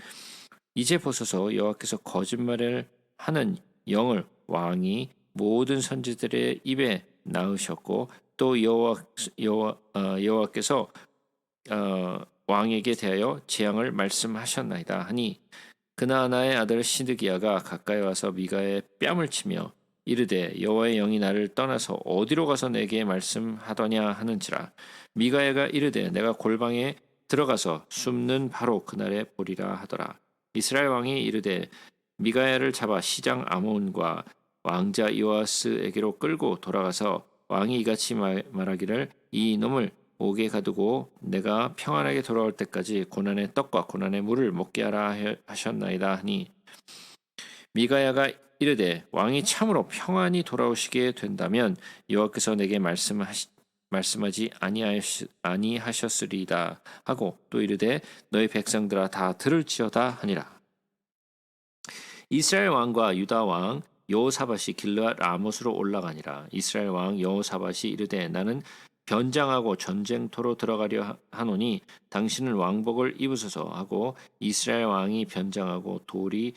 이제 보소서 여호와께서 거짓말을 하는 영을 왕이 모든 선지자들의 입에 낳으셨고 또 여호와께서 왕에게 대하여 재앙을 말씀하셨나이다 하니 그나아나의 아들 시드기야가 가까이 와서 미가의 뺨을 치며 이르되 여호와의 영이 나를 떠나서 어디로 가서 내게 말씀하더냐 하는지라 미가야가 이르되 내가 골방에 들어가서 숨는 바로 그날에 보리라 하더라. 이스라엘 왕이 이르되 미가야를 잡아 시장 아몬과 왕자 요아스에게로 끌고 돌아가서 왕이 이같이 말하기를 이 놈을 옥에 가두고 내가 평안하게 돌아올 때까지 고난의 떡과 고난의 물을 먹게 하라 하셨나이다 하니 미가야가 이르되 왕이 참으로 평안히 돌아오시게 된다면 여호와께서 내게 말씀하지 아니하셨으리이다 하고 또 이르되 너희 백성들아 다 들을지어다 하니라. 이스라엘 왕과 유다 왕 여호사밧이 길르앗 라못으로 올라가니라. 이스라엘 왕 여호사밧이 이르되 나는 변장하고 전쟁터로 들어가려 하노니 당신은 왕복을 입으소서 하고 이스라엘 왕이 변장하고 둘이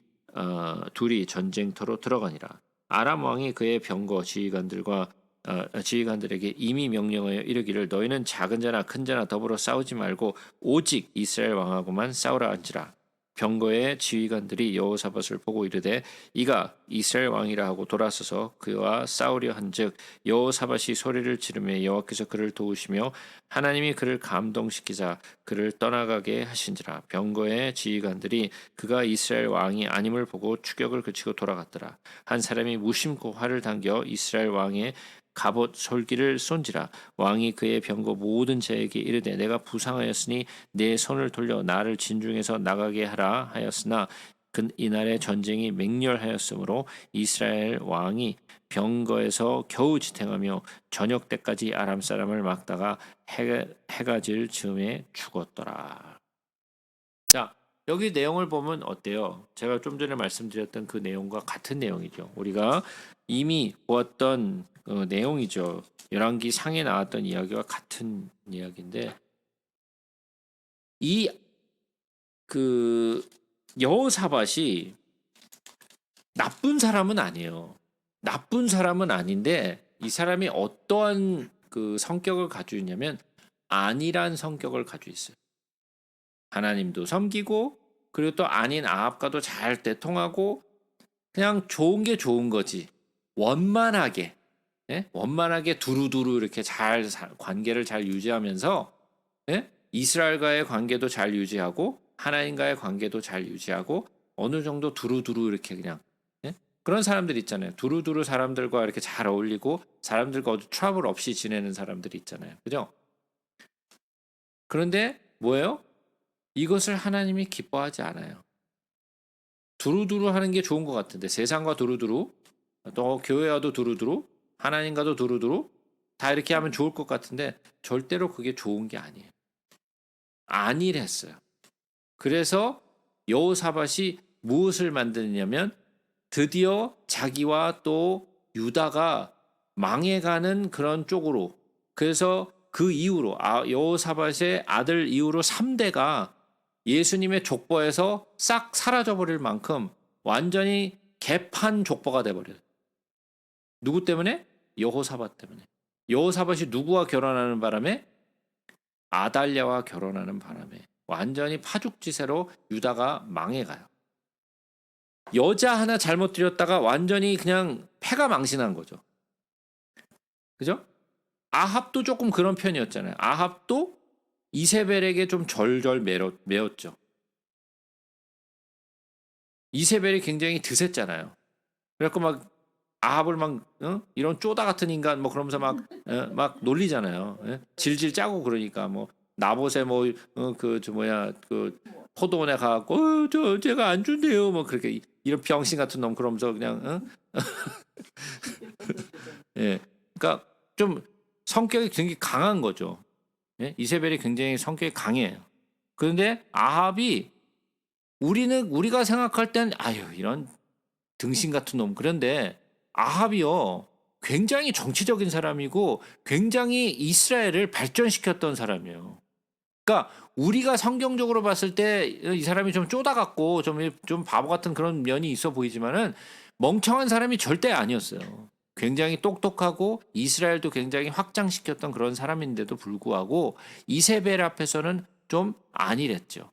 전쟁터로 들어가니라. 아람 왕이 그의 병거 지휘관들에게 이미 명령하여 이르기를 너희는 작은 자나 큰 자나 더불어 싸우지 말고 오직 이스라엘 왕하고만 싸우라 한지라. 병거의 지휘관들이 여호사밧을 보고 이르되 이가 이스라엘 왕이라 하고 돌아서서 그와 싸우려 한즉 여호사밧이 소리를 지르며 여호와께서 그를 도우시며 하나님이 그를 감동시키사 그를 떠나가게 하신지라. 병거의 지휘관들이 그가 이스라엘 왕이 아님을 보고 추격을 그치고 돌아갔더라. 한 사람이 무심코 활을 당겨 이스라엘 왕의 갑옷 솔기를 쏜지라. 왕이 그의 병거 모든 자에게 이르되 내가 부상하였으니 내 손을 돌려 나를 진중에서 나가게 하라 하였으나 이날에 전쟁이 맹렬하였으므로 이스라엘 왕이 병거에서 겨우 지탱하며 저녁 때까지 아람 사람을 막다가 해가 질 즈음에 죽었더라. 자, 여기 내용을 보면 어때요? 제가 좀 전에 말씀드렸던 그 내용과 같은 내용이죠. 우리가 이미 보았던 내용이죠. 열왕기 상에 나왔던 이야기와 같은 이야기인데 여호사밧이 나쁜 사람은 아니에요. 나쁜 사람은 아닌데 이 사람이 어떠한 그 성격을 가지고 있냐면 안일한 성격을 가지고 있어요. 하나님도 섬기고 그리고 또 아닌 아합과도 잘 대통하고 그냥 좋은 게 좋은 거지. 원만하게 원만하게 두루두루 이렇게 잘 관계를 잘 유지하면서 이스라엘과의 관계도 잘 유지하고 하나님과의 관계도 잘 유지하고 어느 정도 두루두루 이렇게 그냥 그런 사람들 있잖아요. 두루두루 사람들과 이렇게 잘 어울리고 사람들과 어디 트러블 없이 지내는 사람들이 있잖아요. 그죠? 그런데 뭐예요? 이것을 하나님이 기뻐하지 않아요. 두루두루 하는 게 좋은 것 같은데 세상과 두루두루 또 교회와도 두루두루 하나님과도 두루두루 다 이렇게 하면 좋을 것 같은데 절대로 그게 좋은 게 아니에요. 안일했어요. 그래서 여호사밧이 무엇을 만드냐면 드디어 자기와 또 유다가 망해가는 그런 쪽으로 그래서 그 이후로 여호사밧의 아들 이후로 3대가 예수님의 족보에서 싹 사라져버릴 만큼 완전히 개판 족보가 돼버려요. 누구 때문에? 여호사밧 때문에. 여호사밧이 누구와 결혼하는 바람에? 아달랴와 결혼하는 바람에 완전히 파죽지세로 유다가 망해가요. 여자 하나 잘못 들였다가 완전히 그냥 패가 망신한 거죠. 그죠? 아합도 조금 그런 편이었잖아요. 아합도 이세벨에게 좀 절절 매었죠. 이세벨이 굉장히 드셌잖아요. 그래갖고 막 아합을 막 이런 쪼다 같은 인간 뭐 그러면서 막 놀리잖아요. 질질 짜고 그러니까 뭐 나봇에 그 포도원에 가갖고 제가 안 준대요 뭐 그렇게 이런 병신 같은 놈 그러면서 그냥 예, 그러니까 좀 성격이 굉장히 강한 거죠. 예? 이세벨이 굉장히 성격이 강해요. 그런데 아합이 우리가 생각할 땐 아유 이런 등신 같은 놈. 그런데 아합이요 굉장히 정치적인 사람이고 굉장히 이스라엘을 발전시켰던 사람이에요. 그러니까 우리가 성경적으로 봤을 때 이 사람이 좀 쪼다같고 좀 바보 같은 그런 면이 있어 보이지만은 멍청한 사람이 절대 아니었어요. 굉장히 똑똑하고 이스라엘도 굉장히 확장시켰던 그런 사람인데도 불구하고 이세벨 앞에서는 좀 안일했죠.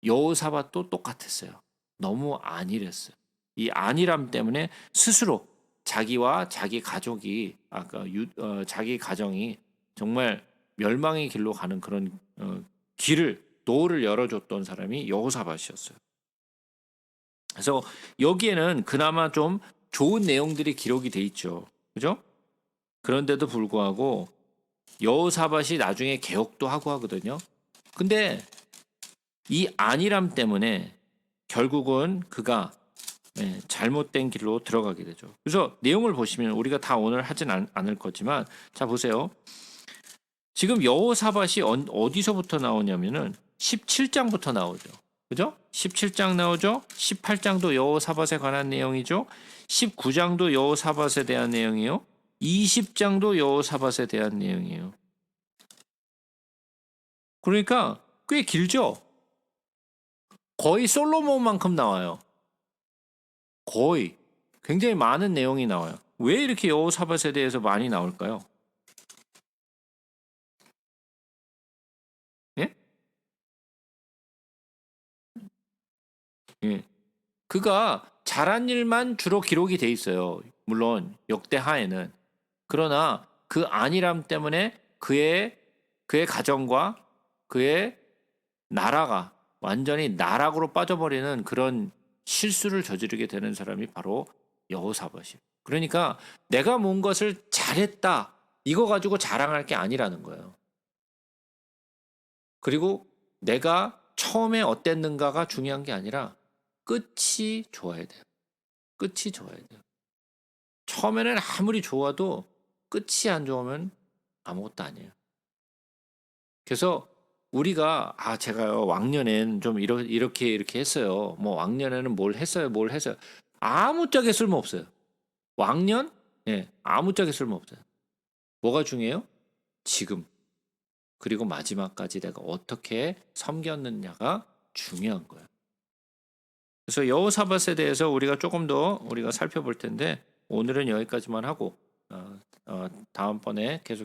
여호사밧도 똑같았어요. 너무 안일했어요. 이 안일함 때문에 스스로 자기와 자기 가족이 자기 가정이 정말 멸망의 길로 가는 그런 노를 열어줬던 사람이 여호사밧이었어요. 그래서 여기에는 그나마 좀 좋은 내용들이 기록이 돼 있죠. 그죠? 그런데도 불구하고 여호사밧이 나중에 개혁도 하고 하거든요. 근데 이 안일함 때문에 결국은 그가 잘못된 길로 들어가게 되죠. 그래서 내용을 보시면 우리가 다 오늘 하진 않을 거지만 자 보세요. 지금 여호사밧이 어디서부터 나오냐면은 17장부터 나오죠. 그죠? 17장 나오죠. 18장도 여호사밧에 관한 내용이죠. 19장도 여호사밧에 대한 내용이요. 20장도 여호사밧에 대한 내용이에요. 그러니까 꽤 길죠. 거의 솔로몬만큼 나와요. 거의 굉장히 많은 내용이 나와요. 왜 이렇게 여호사밧에 대해서 많이 나올까요? 예? 예. 그가 잘한 일만 주로 기록이 돼 있어요. 물론 역대하에는. 그러나 그 안일함 때문에 그의 가정과 그의 나라가 완전히 나락으로 빠져버리는 그런 실수를 저지르게 되는 사람이 바로 여호사밧이에요. 그러니까 내가 뭔 것을 잘했다 이거 가지고 자랑할 게 아니라는 거예요. 그리고 내가 처음에 어땠는가가 중요한 게 아니라 끝이 좋아야 돼요. 끝이 좋아야 돼요. 처음에는 아무리 좋아도 끝이 안 좋으면 아무것도 아니에요. 그래서 우리가 제가요 왕년엔 좀 이렇게 했어요. 뭐 왕년에는 뭘 했어요. 아무짝에 쓸모 없어요. 왕년? 예, 아무짝에 쓸모 없어요. 뭐가 중요해요? 지금. 그리고 마지막까지 내가 어떻게 섬겼느냐가 중요한 거예요. 그래서 여호사밧에 대해서 우리가 조금 더 우리가 살펴볼 텐데 오늘은 여기까지만 하고 다음번에 계속